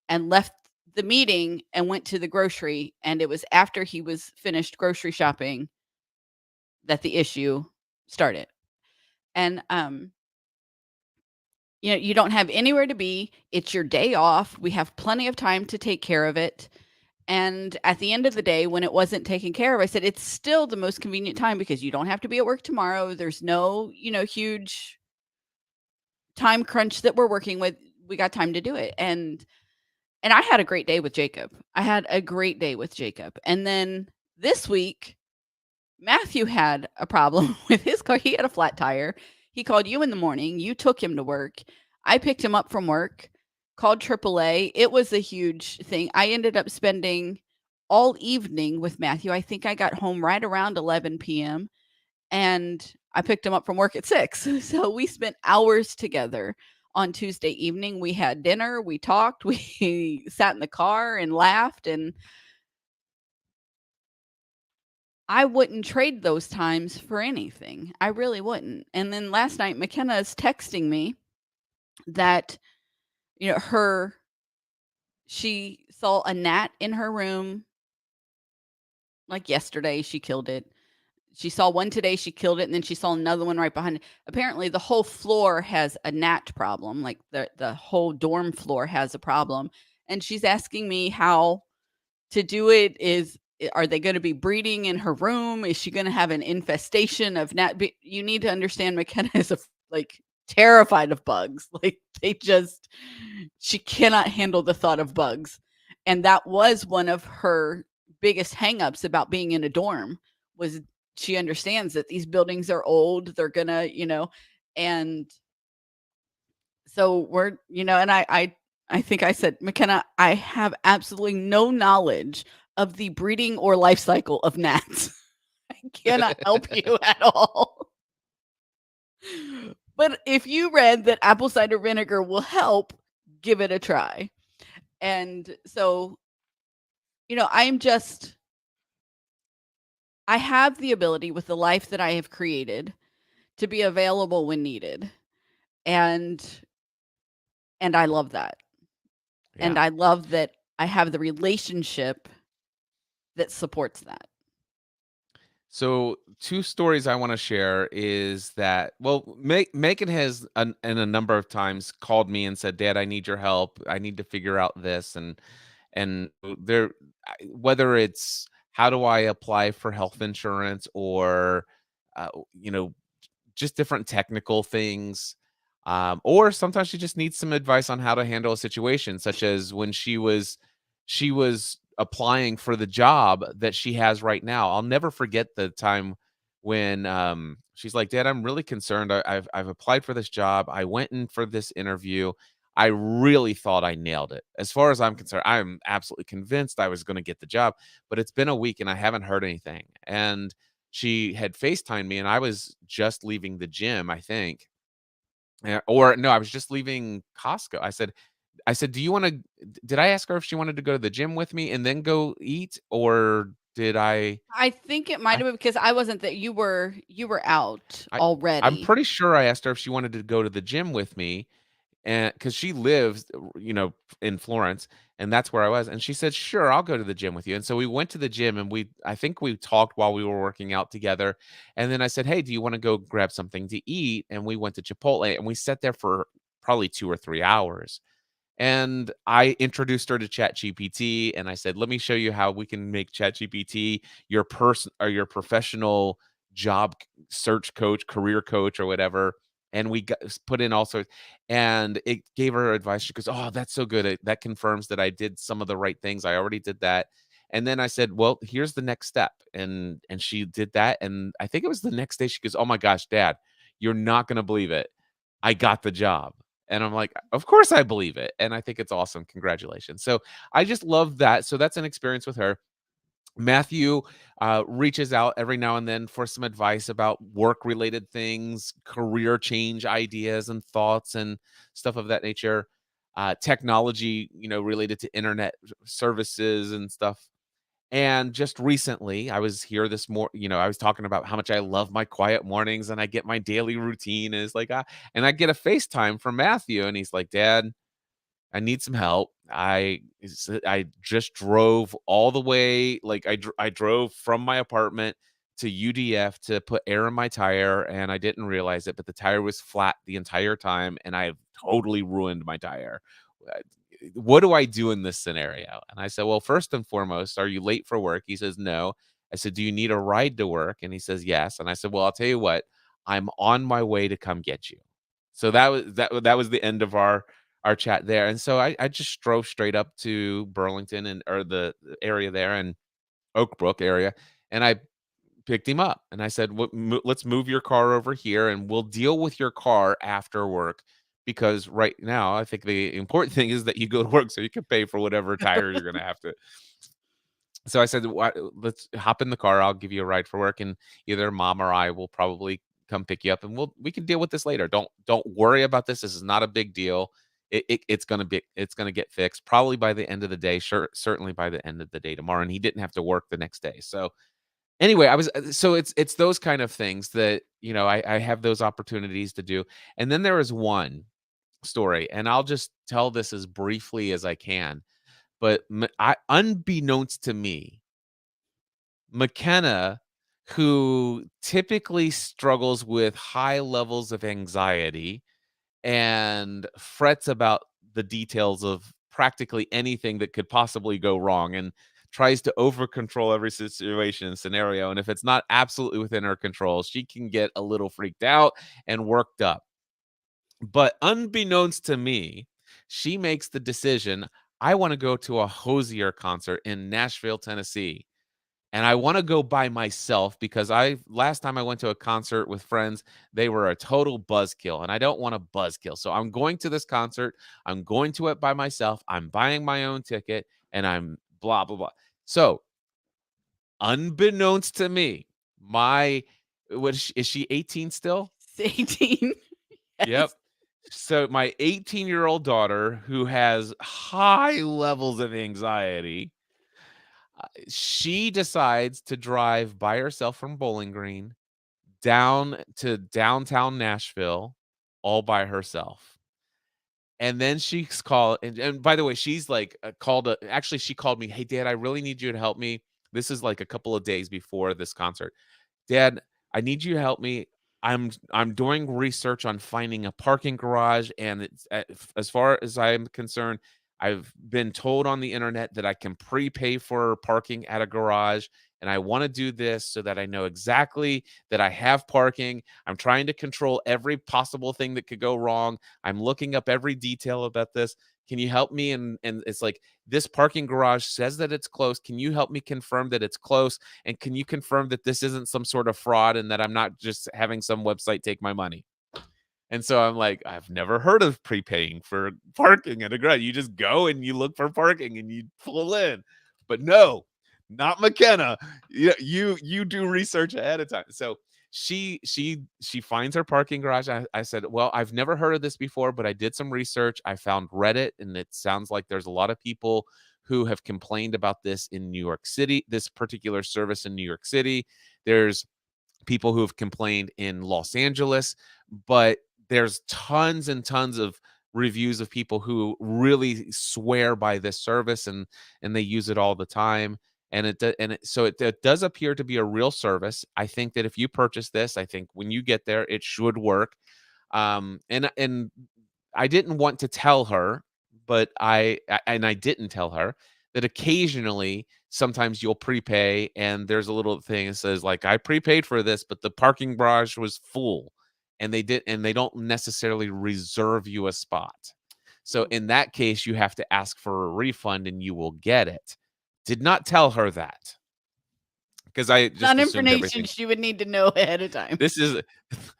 and left the meeting and went to the grocery. And it was after he was finished grocery shopping that the issue started. And you don't have anywhere to be. It's your day off. We have plenty of time to take care of it. And at the end of the day, when it wasn't taken care of, I said, it's still the most convenient time because you don't have to be at work tomorrow. There's no, huge time crunch that we're working with. We got time to do it. And I had a great day with Jacob. I had a great day with Jacob. And then this week, Matthew had a problem with his car. He had a flat tire. He called you in the morning. You took him to work. I picked him up from work, called AAA. It was a huge thing. I ended up spending all evening with Matthew. I think I got home right around 11 p.m. and I picked him up from work at 6. So we spent hours together on Tuesday evening. We had dinner, we talked, we sat in the car and laughed, and I wouldn't trade those times for anything. I really wouldn't. And then last night, McKenna is texting me that, she saw a gnat in her room like yesterday. She killed it. She saw one today, she killed it, and then she saw another one right behind it. Apparently, the whole floor has a gnat problem. Like the whole dorm floor has a problem. And she's asking me how to do it. Are they gonna be breeding in her room? Is she gonna have an infestation of you need to understand McKenna is like, terrified of bugs. Like, she cannot handle the thought of bugs, and that was one of her biggest hangups about being in a dorm was she understands that these buildings are old, they're gonna, and so and I think I said, "McKenna, I have absolutely no knowledge of the breeding or life cycle of gnats. I cannot help you at all. But if you read that apple cider vinegar will help, give it a try." And so, I'm just I have the ability with the life that I have created to be available when needed. And I love that. And Yeah. I love that I have the relationship that supports that. So, two stories I want to share is that, well, Megan has in a number of times called me and said, "Dad, I need your help. I need to figure out this." And there, whether it's how do I apply for health insurance or, uh, you know, just different technical things. Or sometimes she just needs some advice on how to handle a situation, such as when she was applying for the job that she has right now. I'll never forget the time when she's like, "Dad, I'm really concerned. I've applied for this job. I went in for this interview. I really thought I nailed it. As far as I'm concerned, I'm absolutely convinced I was going to get the job, but it's been a week and I haven't heard anything." And she had FaceTimed me and I was just leaving the gym, I think. Or no, I was just leaving Costco. I said, "Do you wanna did I ask her if she wanted to go to the gym with me and then go eat, or did I?" I think it might I have been because I wasn't there. You were out I I'm already. pretty sure I asked her if she wanted to go to the gym with me, and because she lives, in Florence, and that's where I was, and she said, "Sure, I'll go to the gym with you." And so we went to the gym, and I think we talked while we were working out together, and then I said, "Hey, do you wanna go grab something to eat?" And we went to Chipotle, and we sat there for probably 2 or 3 hours. And I introduced her to ChatGPT, and I said, "Let me show you how we can make ChatGPT your person or your professional search coach, career coach, or whatever." And we put in all sorts, and it gave her advice. She goes, "Oh, that's so good. That confirms that I did some of the right things. I already did that." And then I said, "Well, here's the next step," and she did that. And I think it was the next day. She goes, "Oh my gosh, Dad, you're not gonna believe it. I got the job." And I'm like, "Of course I believe it." And I think it's awesome. Congratulations. So I just love that. So that's an experience with her. Matthew reaches out every now and then for some advice about work related things, career change ideas and thoughts and stuff of that nature. Technology, related to internet services and stuff. And just recently, I was here I was talking about how much I love my quiet mornings and I get my daily routine. And it's like, and I get a FaceTime from Matthew, and he's like, "Dad, I need some help. I just drove all the way, like I drove from my apartment to UDF to put air in my tire, and I didn't realize it, but the tire was flat the entire time, and I've totally ruined my tire. Uh, What do I do in this scenario?" And I said, "Well, first and foremost, are you late for work?" He says, "No." I said, "Do you need a ride to work?" And he says, "Yes." And I said, "Well, I'll tell you what, I'm on my way to come get you." So that was the end of our chat there. And so I just drove straight up to Burlington or the area there and Oak Brook area, and I picked him up. And I said, "Let's move your car over here, and we'll deal with your car after work." Because right now, I think the important thing is that you go to work so you can pay for whatever tire you're gonna have to. So I said, Let's hop in the car. I'll give you a ride for work, and either mom or I will probably come pick you up, and we can deal with this later. Don't worry about this. This is not a big deal. It's gonna get fixed probably by the end of the day. Sure, certainly by the end of the day tomorrow." And he didn't have to work the next day. So anyway, so it's those kind of things that I have those opportunities to do. And then there is one story, and I'll just tell this as briefly as I can. But unbeknownst to me, McKenna, who typically struggles with high levels of anxiety and frets about the details of practically anything that could possibly go wrong and tries to over control every situation and scenario. And if it's not absolutely within her control, she can get a little freaked out and worked up. But unbeknownst to me, she makes the decision, I want to go to a Hosier concert in Nashville, Tennessee. And I wanna go by myself because I last time I went to a concert with friends, they were a total buzzkill, and I don't want a buzzkill. So I'm going to this concert, I'm going to it by myself, I'm buying my own ticket, and I'm blah, blah, blah. So, unbeknownst to me, my what is she 18 still? 18. Yep. Yes. So my 18-year-old daughter, who has high levels of anxiety, She decides to drive by herself from Bowling Green down to downtown Nashville all by herself. And then she's called and by the way, she's like, called a actually, she called me, "Hey, Dad, I really need you to help me." This is like a couple of days before this concert. "Dad, I need you to help me. I'm doing research on finding a parking garage, and it's as far as I'm concerned, I've been told on the internet that I can prepay for parking at a garage, and I want to do this so that I know exactly that I have parking. I'm trying to control every possible thing that could go wrong. I'm looking up every detail about this. Can you help me?" And it's like, "This parking garage says that it's close. Can you help me confirm that it's close? And can you confirm that this isn't some sort of fraud and that I'm not just having some website take my money?" And so I'm like, "I've never heard of prepaying for parking at a garage. You just go and you look for parking and you pull in." But no, not McKenna. You do research ahead of time. So she finds her parking garage. I said, "Well, I've never heard of this before, but I did some research. I found Reddit, and it sounds like there's a lot of people who have complained about this in New York City, this particular service in New York City. There's people who have complained in Los Angeles, but there's tons and tons of reviews of people who really swear by this service and they use it all the time. And it does appear to be a real service. I think that if you purchase this, I think when you get there, it should work. And I didn't want to tell her, but I didn't tell her that occasionally, sometimes you'll prepay and there's a little thing that says like, "I prepaid for this, but the parking garage was full." And they don't necessarily reserve you a spot. So Oh, in that case, you have to ask for a refund and you will get it. Did not tell her that because I not just assumed information everything. she would need to know ahead of time. This is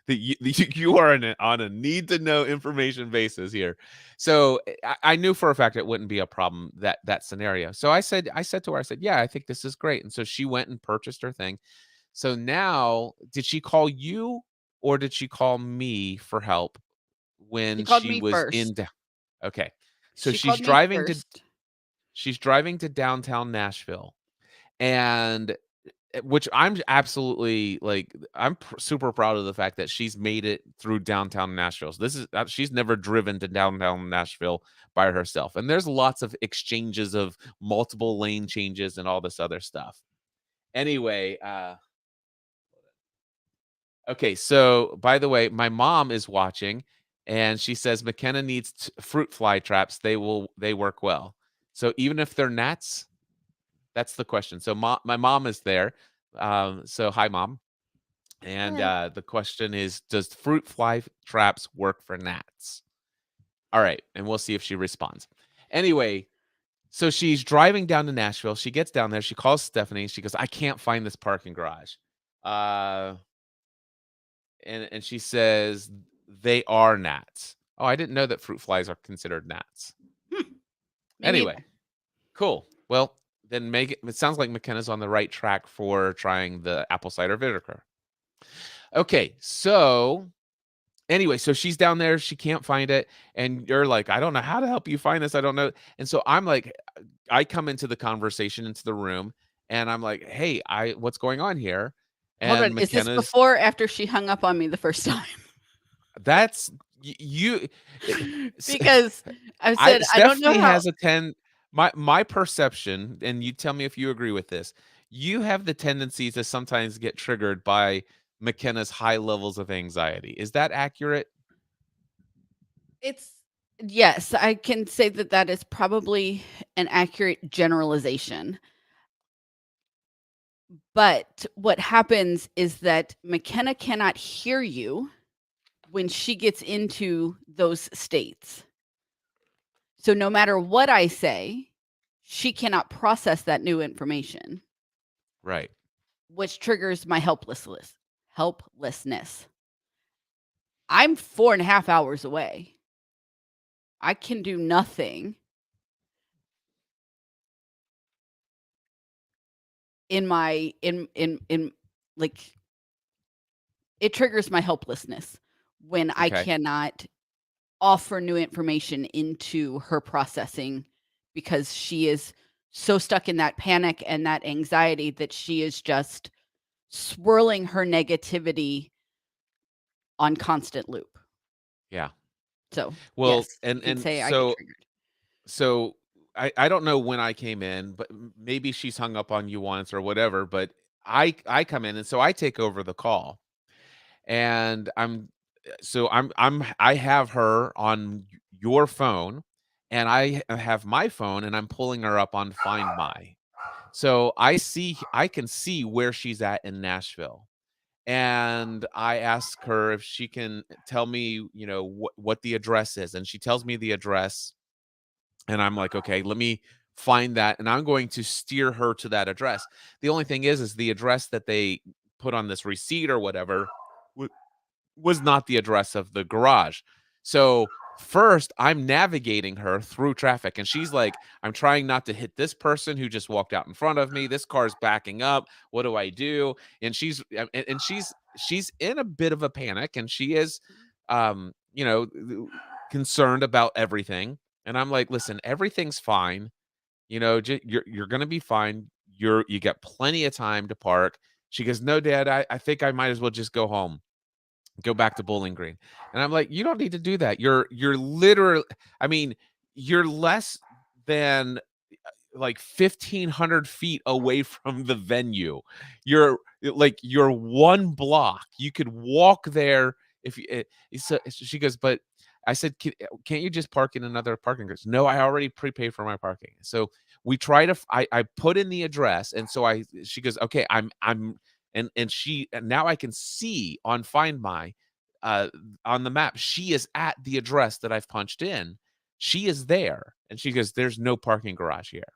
you are on a need to know information basis here. So I knew for a fact it wouldn't be a problem, that scenario. So I said to her, I said, "Yeah, I think this is great." And so she went and purchased her thing. So now, did she call you or did she call me for help She when called she me was first. in? Okay, so She called me first. she's driving to downtown Nashville, and which I'm absolutely like, super proud of the fact that she's made it through downtown Nashville. So this is she's never driven to downtown Nashville by herself. And there's lots of exchanges of multiple lane changes and all this other stuff. Anyway, okay, so by the way, my mom is watching and she says McKenna needs fruit fly traps. They work well. So even if they're gnats, that's the question. So my mom is there. So hi mom. And, Hello. the question is, does fruit fly traps work for gnats? All right, and we'll see if she responds. Anyway, so she's driving down to Nashville. She gets down there. She calls Stephanie. She goes, "I can't find this parking garage." Uh, and she says, "They are gnats." Oh, I didn't know that fruit flies are considered gnats. Hmm, me Anyway, neither. cool. Well, then it sounds like McKenna's on the right track for trying the apple cider vinegar. Okay, so anyway, so she's down there, she can't find it, and you're like, "I don't know how to help you find this, I don't know." And so I'm like, I come into the conversation, into the room, and I'm like, "Hey, I what's going on here?" Hold on. And Is this McKenna's before or after she hung up on me the first time? that's you s Because I I said, "I don't know Stephanie how." has a my perception, and you tell me if you agree with this, you have the tendency to sometimes get triggered by McKenna's high levels of anxiety. Is that accurate? It's yes, I can say that that is probably an accurate generalization. But what happens is that McKenna cannot hear you when she gets into those states. So no matter what I say, she cannot process that new information, Right. which triggers my helplessness. I'm 4.5 hours away. I can do nothing in my in like it triggers my helplessness when I Okay. cannot offer new information into her processing because she is so stuck in that panic and that anxiety that she is just swirling her negativity on constant loop. Yeah. So, Well, yes, and you can and say I get so triggered. so I don't know when I came in, but maybe she's hung up on you once or whatever, but I come in and so I take over the call. And I have her on your phone and I have my phone and I'm pulling her up on Find My. So I can see where she's at in Nashville. And I ask her if she can tell me, what the address is. And she tells me the address. And I'm like, okay, let me find that. And I'm going to steer her to that address. The only thing is the address that they put on this receipt or whatever was not the address of the garage. So first, I'm navigating her through traffic, and she's like, "I'm trying not to hit this person who just walked out in front of me. This car's backing up. What do I do?" And she's in a bit of a panic, and she is, concerned about everything. And I'm like, "Listen, everything's fine. You're gonna be fine. You got plenty of time to park." She goes, "No, Dad, I think I might as well just go home." Go back to Bowling Green. And I'm like, "You don't need to do that. You're literally I mean, you're less than like 1,500 feet away from the venue. You're 1 block. You could walk there if you so she goes, "But," I said, "Can't you just park in another parking garage?" "No, I already prepaid for my parking." So we try to I put in the address, and so I she goes, "Okay, I'm," and now I can see on Find My, uh, on the map, she is at the address that I've punched in. She is there, and she goes, "There's no parking garage here."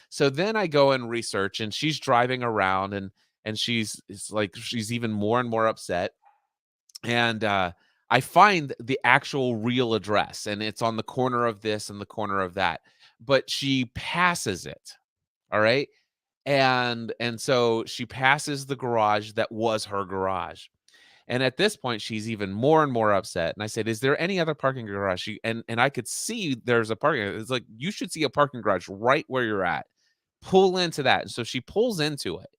So then I go and research, and she's driving around, and it's like she's even more and more upset. And I find the actual real address, and it's on the corner of this and the corner of that. But she passes it. All right. And so she passes the garage that was her garage. And at this point, she's even more and more upset. And I said, "Is there any other parking garage?" And I could see there's a parking. It's like, "You should see a parking garage right where you're at. Pull into that." And so she pulls into it.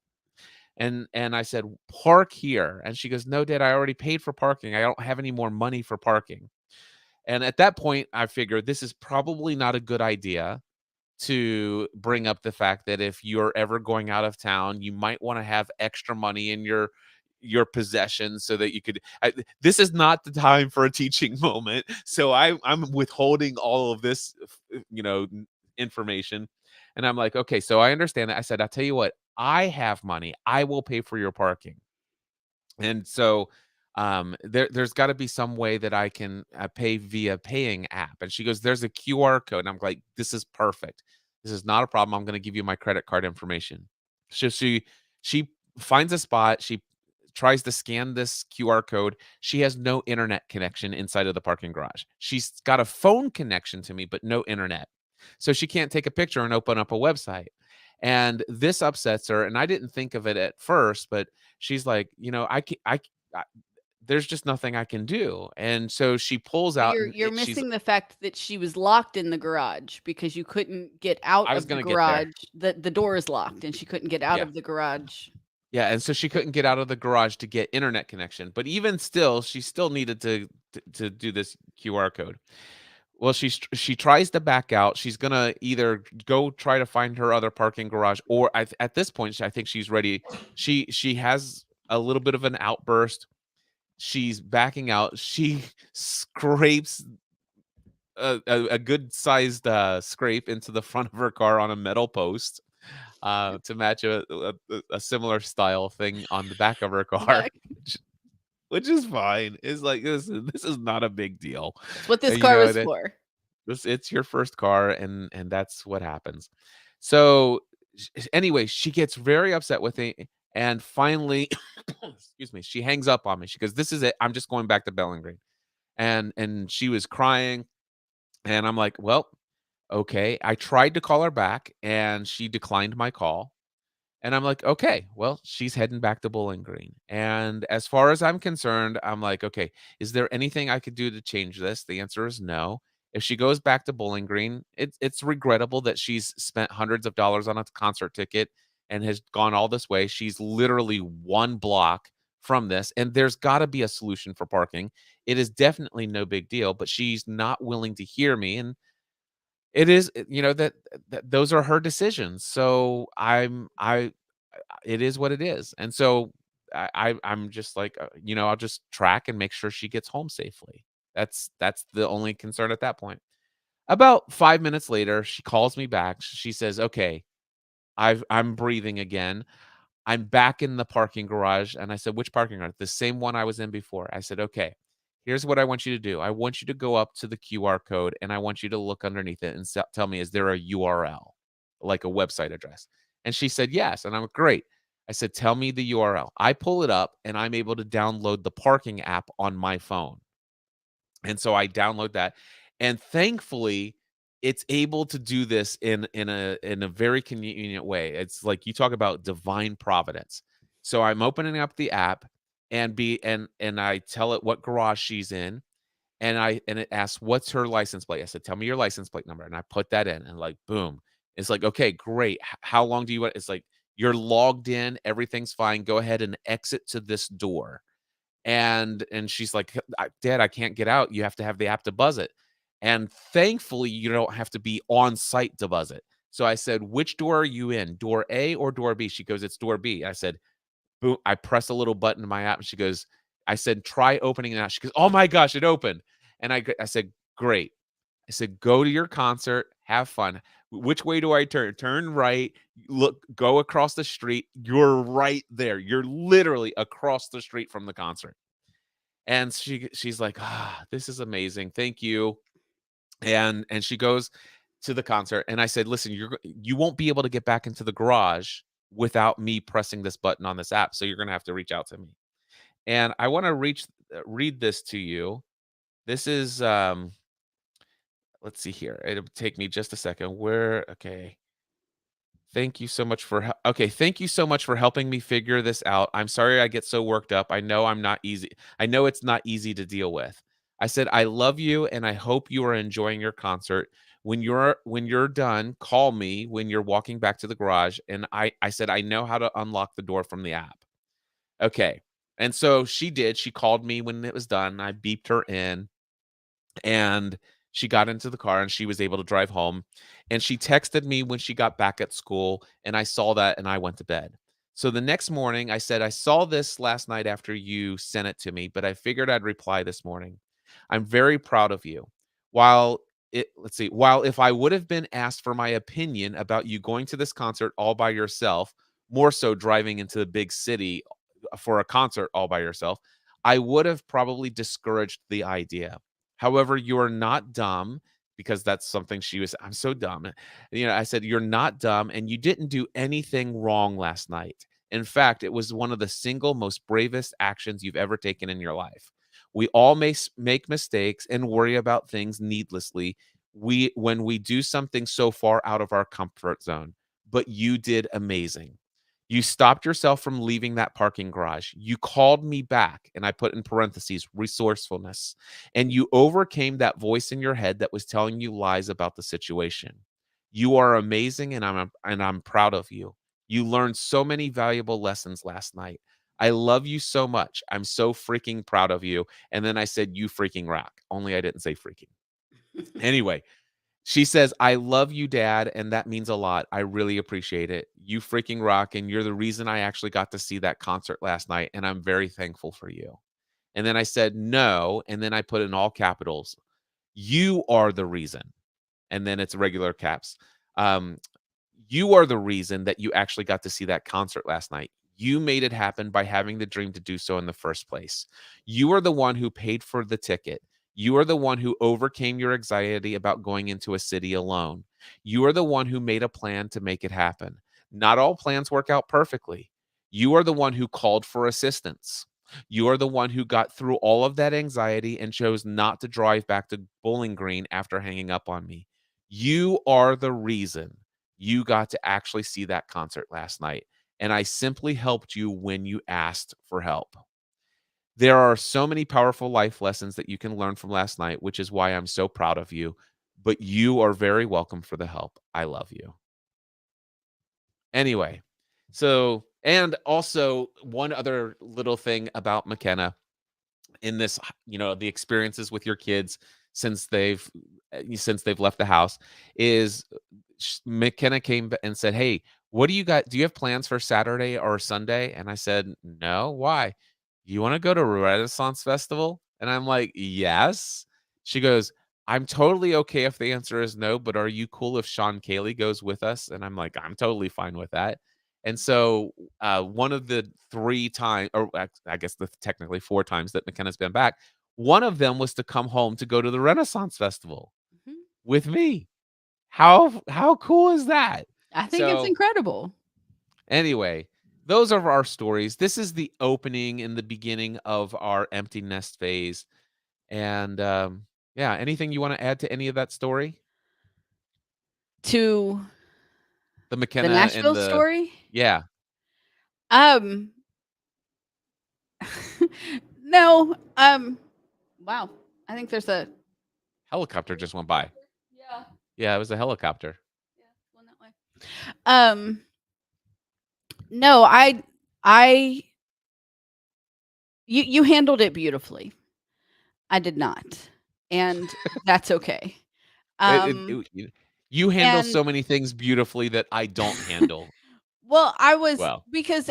And I said, "Park here." And she goes, "No, Dad, I already paid for parking. I don't have any more money for parking." And at that point, I figured this is probably not a good idea to bring up the fact that if you're ever going out of town, you might wanna have extra money in your possession so that you could this is not the time for a teaching moment. So I'm withholding all of this, information. And I'm like, "Okay, so I understand that." I said, "I'll tell you what, I have money. I will pay for your parking." And so, there's gotta be some way that I can, pay via paying app. And she goes, "There's a QR code." And I'm like, "This is perfect. This is not a problem. I'm gonna give you my credit card information." So she finds a spot, she tries to scan this QR code. She has no internet connection inside of the parking garage. She's got a phone connection to me, but no internet. So she can't take a picture and open up a website. And this upsets her, and I didn't think of it at first, but she's like, I there's just nothing I can do." And so she pulls So out you're and you're she's missing the fact that she was locked in the garage because you couldn't get out I was of the gonna get there. garage. The door is locked and she couldn't get out Yeah. of the garage. Yeah, and so she couldn't get out of the garage to get internet connection, but even still, she still needed to do this QR code. Well, she tries to back out. She's gonna either go try to find her other parking garage, or at this point, I think she's ready. She has a little bit of an outburst. She's backing out. She scrapes a good sized scrape into the front of her car on a metal post, to match a similar style thing on the back of her car, Back. which, which is fine. It's like this is not a big deal, That's what this and car was for. it's your first car, and that's what happens. So anyway, she gets very upset with me, and finally, excuse me, she hangs up on me. She goes, "This is it. I'm just going back to Bellingreen." And she was crying, and I'm like, "Well, okay." I tried to call her back, and she declined my call. And I'm like, "Okay, well, she's heading back to Bowling Green." And as far as I'm concerned, I'm like, "Okay, is there anything I could do to change this?" The answer is no. If she goes back to Bowling Green, it's regrettable that she's spent hundreds of dollars on a concert ticket and has gone all this way. She's literally 1 block from this, and there's gotta be a solution for parking. It is definitely no big deal, but she's not willing to hear me, and it is, that those are her decisions. So it is what it is. And so I'm just like, I'll just track and make sure she gets home safely. That's the only concern at that point. About 5 minutes later, she calls me back. She says, "Okay, I'm breathing again. I'm back in the parking garage." And I said, "Which parking garage?" "The same one I was in before." I said, "Okay, here's what I want you to do. I want you to go up to the QR code and I want you to look underneath it and tell me, is there a URL, like a website address?" And she said, "Yes." And I'm like, "Great." I said, "Tell me the URL." I pull it up and I'm able to download the parking app on my phone. And so I download that, and thankfully, it's able to do this in a very convenient way. It's like you talk about divine providence. So I'm opening up the app and I tell it what garage she's in, and it asks, "What's her license plate?" I said, "Tell me your license plate number," and I put that in, and like, boom. It's like, "Okay, great. How long do you want?" It's like, "You're logged in, everything's fine. Go ahead and exit to this door." And she's like, Dad, I can't get out. You have to have the app to buzz it." And thankfully, you don't have to be on site to buzz it. So I said, "Which door are you in? Door A or door B?" She goes, "It's door B." I said, boom. I press a little button in my app and she goes, I said, "Try opening it now." She goes, "Oh my gosh, it opened." And I said, "Great." I said, "Go to your concert, have fun. Which way do I turn?" "Turn right, look, go across the street. You're right there. You're literally across the street from the concert." And she's like, "Ah, this is amazing. Thank you." And she goes to the concert, and I said, "Listen, you won't be able to get back into the garage without me pressing this button on this app, so you're gonna have to reach out to me." And I wanna read this to you. This is, let's see here. It'll take me just a second. Where okay. Thank you so much for okay, "Thank you so much for helping me figure this out. I'm sorry I get so worked up. I know it's not easy to deal with." I said, "I love you and I hope you are enjoying your concert. When you're done, call me when you're walking back to the garage." And I said, "I know how to unlock the door from the app." Okay. And so she did. She called me when it was done. I beeped her in, and she got into the car and she was able to drive home, and she texted me when she got back at school, and I saw that and I went to bed. So the next morning I said, "I saw this last night after you sent it to me, but I figured I'd reply this morning. I'm very proud of you. While while if I would have been asked for my opinion about you going to this concert all by yourself, more so driving into the big city for a concert all by yourself, I would have probably discouraged the idea. However, you are not dumb," because that's something she was, "I'm so dumb." I said, "You're not dumb and you didn't do anything wrong last night. In fact, it was one of the single most bravest actions you've ever taken in your life. We all make mistakes and worry about things needlessly. When we do something so far out of our comfort zone, but you did amazing. You stopped yourself from leaving that parking garage. You called me back," and I put in parentheses, "resourcefulness, and you overcame that voice in your head that was telling you lies about the situation. You are amazing, and I'm proud of you. You learned so many valuable lessons last night. I love you so much. I'm so freaking proud of you." And then I said, "You freaking rock." Only I didn't say freaking. Anyway, she says, "I love you, Dad, and that means a lot. I really appreciate it. You freaking rock, and you're the reason I actually got to see that concert last night, and I'm very thankful for you." And then I said, "No," and then I put in all capitals, "You are the reason." And then it's regular caps. Um, "You are the reason that you actually got to see that concert last night. You made it happen by having the dream to do so in the first place. You are the one who paid for the ticket. You are the one who overcame your anxiety about going into a city alone. You are the one who made a plan to make it happen. Not all plans work out perfectly. You are the one who called for assistance. You are the one who got through all of that anxiety and chose not to drive back to Bowling Green after hanging up on me. You are the reason you got to actually see that concert last night, and I simply helped you when you asked for help." There are so many powerful life lessons that you can learn from last night, which is why I'm so proud of you. But you are very welcome for the help. I love you. Anyway, so and also one other little thing about McKenna in this, the experiences with your kids since they've left the house is McKenna and said, "Hey, what do you got? Do you have plans for Saturday or Sunday?" And I said, "No, why? You want to go to Renaissance Festival?" And I'm like, "Yes." She goes, "I'm totally okay if the answer is no, but are you cool if Sean Cayley goes with us?" And I'm like, "I'm totally fine with that." And so one of the 3 times, or I guess technically 4 times that McKenna's been back, one of them was to come home to go to the Renaissance Festival Mhm. with me. How cool is that? I think it's So, incredible. anyway, those are our stories. This is the opening and the beginning of our empty nest phase. And, yeah, anything you wanna add to any of that story? To The the McKenna and Nashville the story? yeah, Um, no, wow. I think there's a helicopter just went by. yeah, Yeah, it was a helicopter. yeah, one that way. Um, no, I you handled it beautifully. I did not, and that's okay. Um, You handle and so many things beautifully that I don't handle well, I was well. because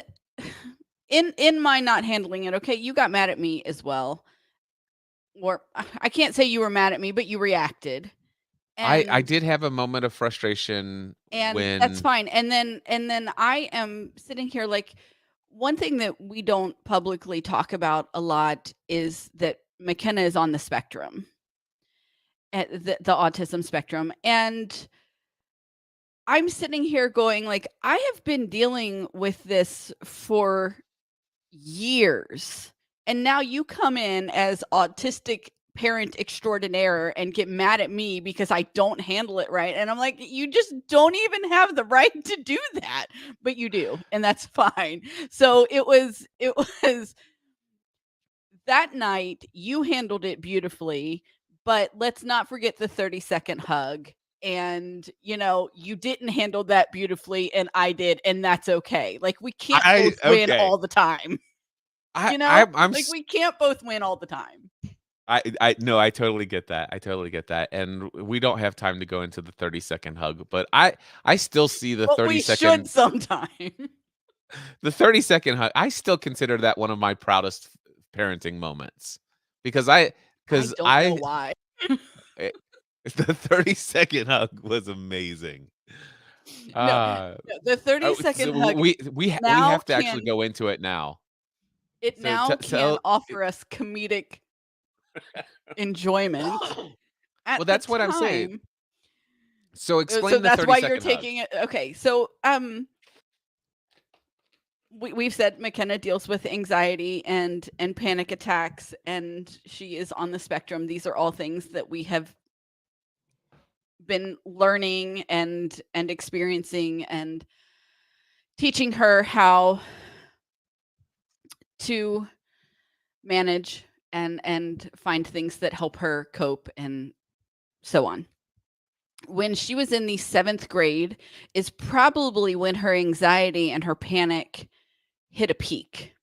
in my not handling it, okay, you got mad at me as well, or I can't say you were mad at me, but you reacted, I and did have a moment of frustration that's when fine. And then I am sitting here like one thing that we don't publicly talk about a lot is that McKenna is on the spectrum, at the autism spectrum, and I'm sitting here going like I have been dealing with this for years. And now you come in as autistic parent extraordinaire and get mad at me because I don't handle it right. And I'm like, you just don't even have the right to do that. But you do, and that's fine. So it was that night you handled it beautifully, but let's not forget the 30-second hug. And you didn't handle that beautifully and I did, and that's okay. Like we can't I both win okay. all the time. I I'm Like, s we can't both win all the time. I no, I totally get that. I totally get that, and we don't have time to go into the 30-second hug, but I still see the But 30 we should second sometime. the 30-second hug. I still consider that one of my proudest parenting moments because I I because don't know I why. eh, the 30-second hug was amazing. No, Uh, no, the 30-second hug we now have to actually can go into it now. it So now can tell offer us comedic enjoyment. well, At the that's what I'm saying. time So so explain the that's why you're 30-second hug. taking it okay, so, we've said McKenna deals with anxiety and panic attacks, and she is on the spectrum. These are all things that we have been learning and experiencing and teaching her how to manage and find things that help her cope and so on. When she was in the 7th grade is probably when her anxiety and her panic hit a peak.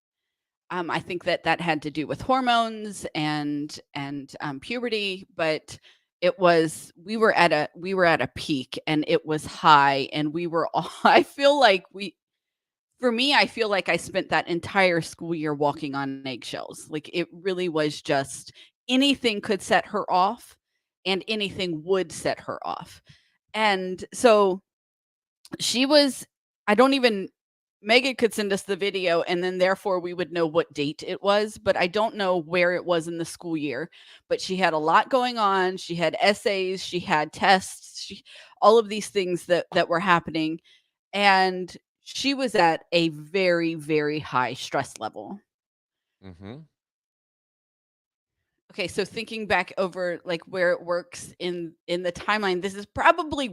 I think that that had to do with hormones and puberty, but it was we were at a peak and it was high and we were all I feel like we for me, I feel like I spent that entire school year walking on eggshells. Like, it really was just anything could set her off, and anything would set her off. And so she was I don't even Megan could send us the video, and then therefore we would know what date it was, but I don't know where it was in the school year. But she had a lot going on. She had essays, she had tests, all of these things that were happening, and she was at a very, very high stress level. Mhm. Okay, so thinking back over like where it works in the timeline, this is probably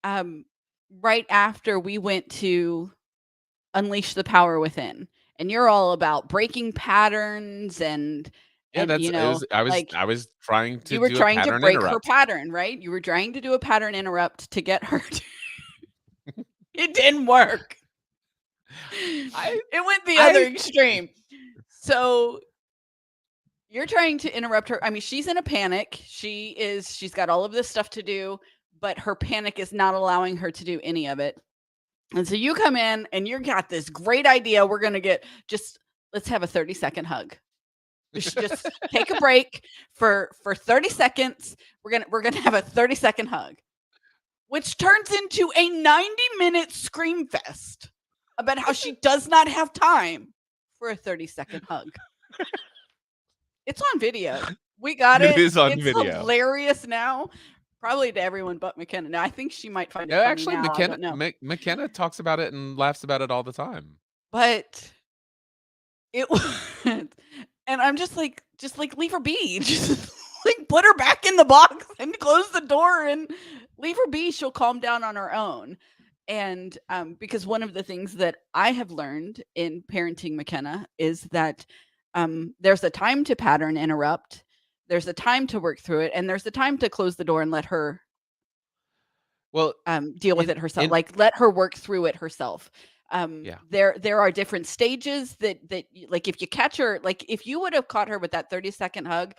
um right after we went to Unleash the Power Within. and you're all about breaking patterns Yeah, and that's it was I was like I was trying to you were do a trying to pattern break her interrupt. pattern, right? You were trying to do a pattern interrupt to get her to it didn't work. I It went the other I extreme. So you're trying to interrupt her. I mean, she's in a panic. She's got all of this stuff to do, but her panic is not allowing her to do any of it. And so you come in and you got this great idea. We're going to get just let's have a 30-second hug. Just take a break for 30 seconds. We're going to have a 30-second hug, which turns into a 90-minute scream fest about how she does not have time for a 30-second hug. It's on video. We got it it. is on It's video. hilarious now, probably to everyone but McKenna. Now, I think she might find it Yeah, funny actually, now, I don't know. McKenna talks about it and laughs about it all the time. But it was and I'm just like, leave her be. Just, like, put her back in the box and close the door and leave her be. She'll calm down on her own. And, because one of the things that I have learned in parenting McKenna is that, there's a time to pattern interrupt, there's a time to work through it, and there's a time to close the door and let her, Well, deal with in it herself, in like, let her work through it herself. yeah. There are different stages like, if you catch her like, if you would have caught her with that 30-second hug,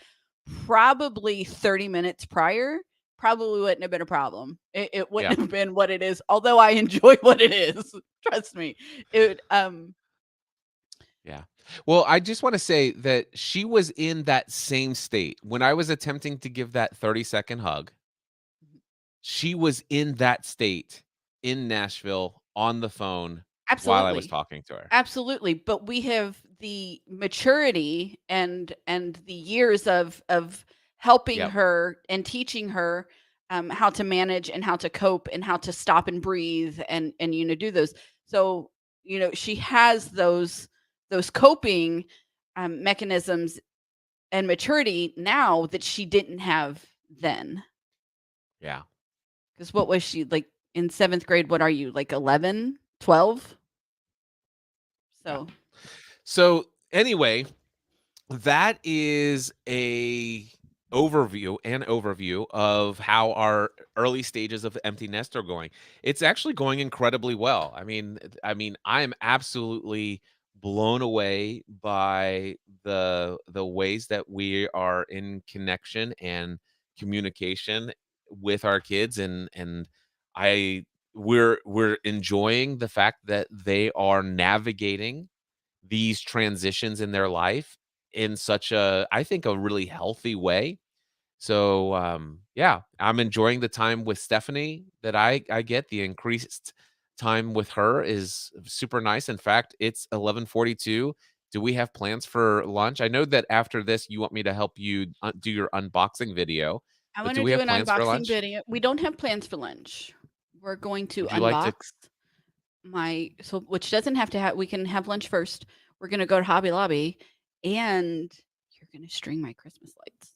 probably 30 minutes prior, probably wouldn't have been a problem. It Yeah. wouldn't have been what it is, although I enjoy what it is, trust me. It, Yeah. Well, I just wanna say that she was in that same state when I was attempting to give that 30-second hug. She was in that state in Nashville on the phone while I was absolutely. talking to her. Absolutely, but we have the maturity and the years of helping Yep. her and teaching her, how to manage and how to cope and how to stop and breathe and do those. So, she has those coping, mechanisms and maturity now that she didn't have then. Yeah. Because what was she like in 7th grade? What are you like 11, 12? Yeah. So So, anyway, that is an overview of how our early stages of empty nest are going. It's actually going incredibly well. I am absolutely blown away by the ways that we are in connection and communication with our kids, and I we're enjoying the fact that they are navigating these transitions in their life in such a, I think, a really healthy way. So, yeah, I'm enjoying the time with Stephanie that I get. The increased time with her is super nice. In fact, it's 11:42. Do we have plans for lunch? I know that after this, you want me to help you do your unboxing video, I but do wanna we do have an plans for unboxing lunch? video. We don't have plans for lunch. We're going to Would you like to? unbox which doesn't have to have we can have lunch first. We're gonna go to Hobby Lobby, and you're gonna string my Christmas lights.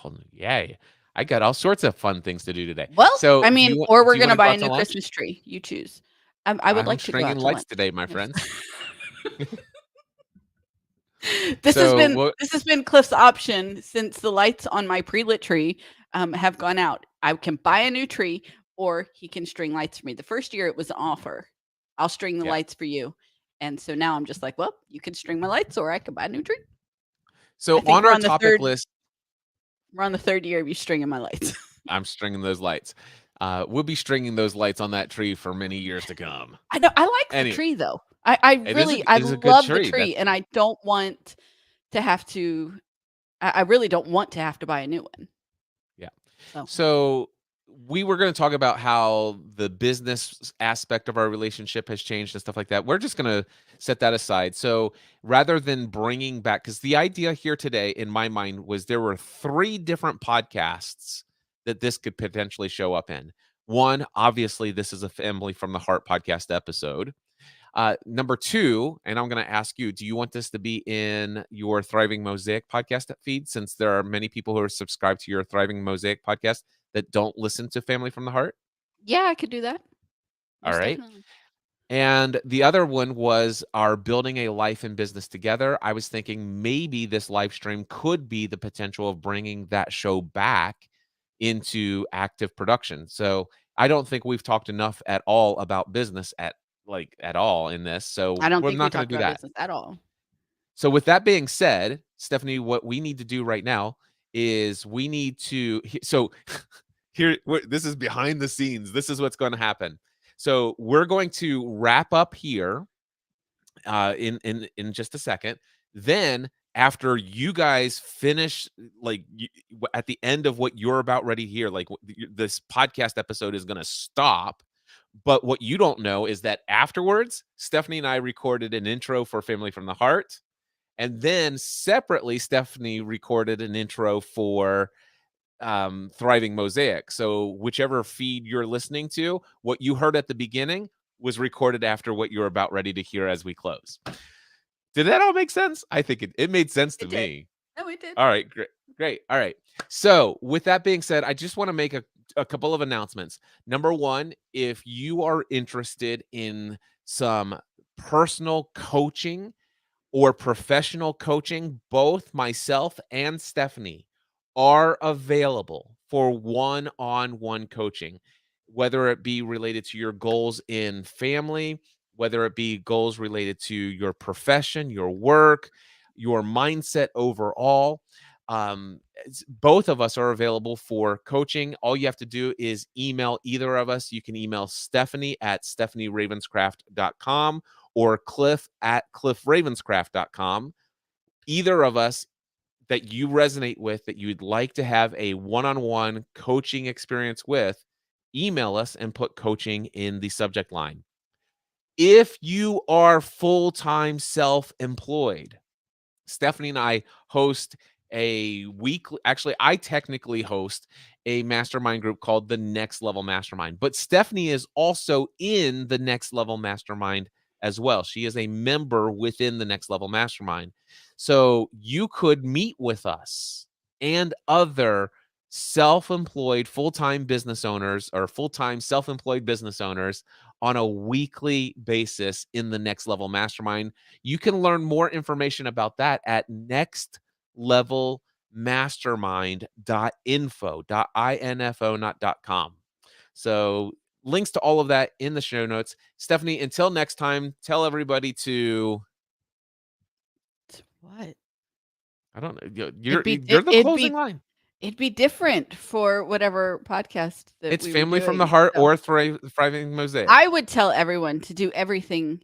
Oh, yay. I got all sorts of fun things to do today. Well, So, I mean, or do we're you want gonna to go buy a out to new lunch? Christmas tree. You choose. I would I'm like to go stringing out to lights lunch. today, my Yes. friends. This has So, been what this has been Cliff's option since the lights on my pre-lit tree, have gone out. I can buy a new tree, or he can string lights for me. The first year it was an offer. I'll string the yeah. lights for you. And so now I'm just like, well, you can string my lights or I can buy a new tree. So I think on our topic list, we're on the 3rd year of you stringing my lights. I'm stringing those lights. We'll be stringing those lights on that tree for many years to come. I know I like the Anyway, tree though. I really I it is a good love the tree. tree That's and I don't want to have to I really don't want to have to buy a new one. yeah. So So we were going to talk about how the business aspect of our relationship has changed and stuff like that. We're just going to set that aside. So rather than bringing back, because the idea here today in my mind was there were three different podcasts that this could potentially show up in. One, obviously, this is a Family from the Heart podcast episode. Number two, and I'm going to ask you, do you want this to be in your Thriving Mosaic podcast feed? Since there are many people who are subscribed to your Thriving Mosaic podcast that don't listen to Family from the Heart. yeah, I could do that. All Most right. definitely. And the other one was our building a life and business together. I was thinking maybe this live stream could be the potential of bringing that show back into active production. So I don't think we've talked enough at all about business at all in this. I So don't we're think we not going to talked do about that. business at all. So with that being said, Stephanie, what we need to do right now is we need to so this is behind the scenes. This is what's going to happen. So we're going to wrap up here in just a second. Then after you guys finish, at the end of what you're about ready to hear, this podcast episode is going to stop. But what you don't know is that afterwards, Stephanie and I recorded an intro for Family from the Heart. And then separately, Stephanie recorded an intro for Thriving Mosaic. So whichever feed you're listening to, what you heard at the beginning was recorded after what you're about ready to hear as we close. Did that all make sense? I think it made sense to It did. me. No, it did. All right, great. Great. All right. So, with that being said, I just want to make a couple of announcements. Number one, if you are interested in some personal coaching or professional coaching, both myself and Stephanie are available for one on one coaching, whether it be related to your goals in family, whether it be goals related to your profession, your work, your mindset overall. Both of us are available for coaching. All you have to do is email either of us. You can email Stephanie at stephanieravenscraft.com or Cliff at cliffravenscraft.com. Either of us that you resonate with, that you'd like to have a one-on-one coaching experience with, email us and put coaching in the subject line. If you are full-time self-employed, Stephanie and I host a weekly, actually, I technically host a mastermind group called the Next Level Mastermind, but Stephanie is also in the Next Level Mastermind as well. She is a member within the Next Level Mastermind. So you could meet with us and other self-employed full-time business owners or full-time self-employed business owners on a weekly basis in the Next Level Mastermind. You can learn more information about that at nextlevelmastermind.info, not .com. So links to all of that in the show notes. Stephanie, until next time, tell everybody to What? I don't know. It'd be You're the it'd closing be line. it'd be different for whatever podcast that It's we were Family from the doing. Heart So or Thriving Mosaic. I would tell everyone to do everything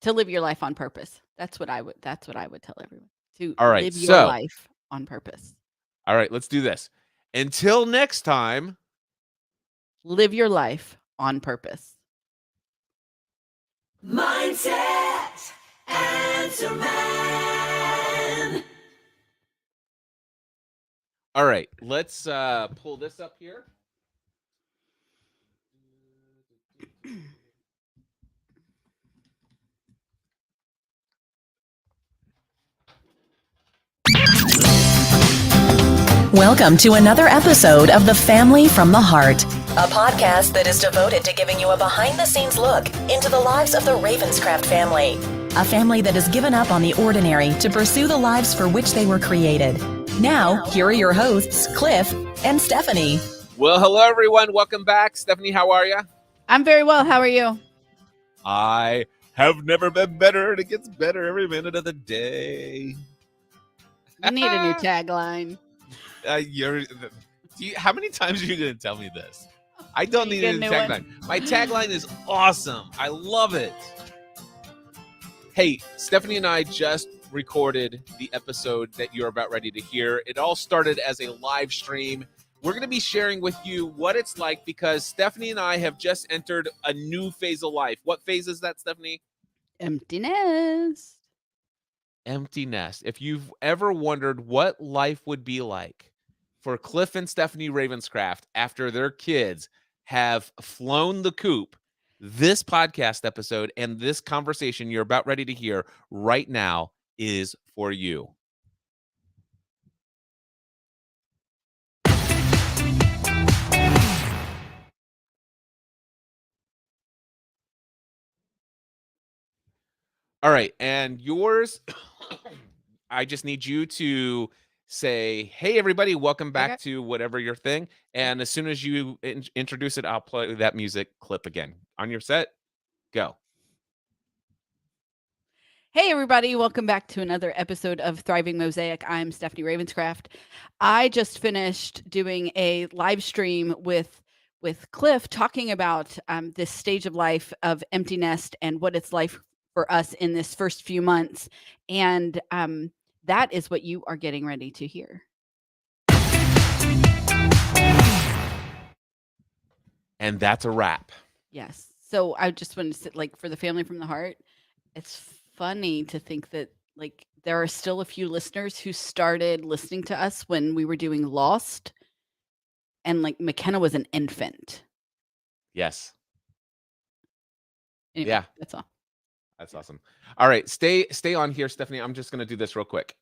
to live your life on purpose. That's what I would tell everyone. To All right. live your So, life on purpose. all right, let's do this. Until next time. Live your life on purpose. Mindset Answer Man. All right, let's pull this up here. Welcome to another episode of The Family from the Heart, a podcast that is devoted to giving you a behind-the-scenes look into the lives of the Ravenscraft family, a family that has given up on the ordinary to pursue the lives for which they were created. Now, here are your hosts, Cliff and Stephanie. Well, hello, everyone. Welcome back. Stephanie, how are you? I'm very well. How are you? I have never been better, and it gets better every minute of the day. You need a new tagline. How many times are you going to tell me this? I don't You need get a a new tagline. My tagline is awesome. I love it. Hey, Stephanie and I just recorded the episode that you're about ready to hear. It all started as a live stream. We're going to be sharing with you what it's like because Stephanie and I have just entered a new phase of life. What phase is that, Stephanie? Emptiness. Empty nest. If you've ever wondered what life would be like for Cliff and Stephanie Ravenscraft after their kids have flown the coop, this podcast episode and this conversation you're about ready to hear right now is for you. All right, and yours, I just need you to say, "Hey, everybody, welcome back Okay. to whatever your thing." And as soon as you introduce it, I'll play that music clip again. On your set, go. Hey, everybody, welcome back to another episode of Thriving Mosaic. I'm Stephanie Ravenscraft. I just finished doing a live stream with Cliff talking about this stage of life of empty nest and what it's like for us in this first few months. And that is what you are getting ready to hear. And that's a wrap. Yes. So I just wanted to say, like, for the family from the heart, it's funny to think that, like, there are still a few listeners who started listening to us when we were doing Lost, and, like, McKenna was an infant. Yes. Anyway, Yeah. that's all. That's awesome. All right, stay on here, Stephanie. I'm just gonna do this real quick.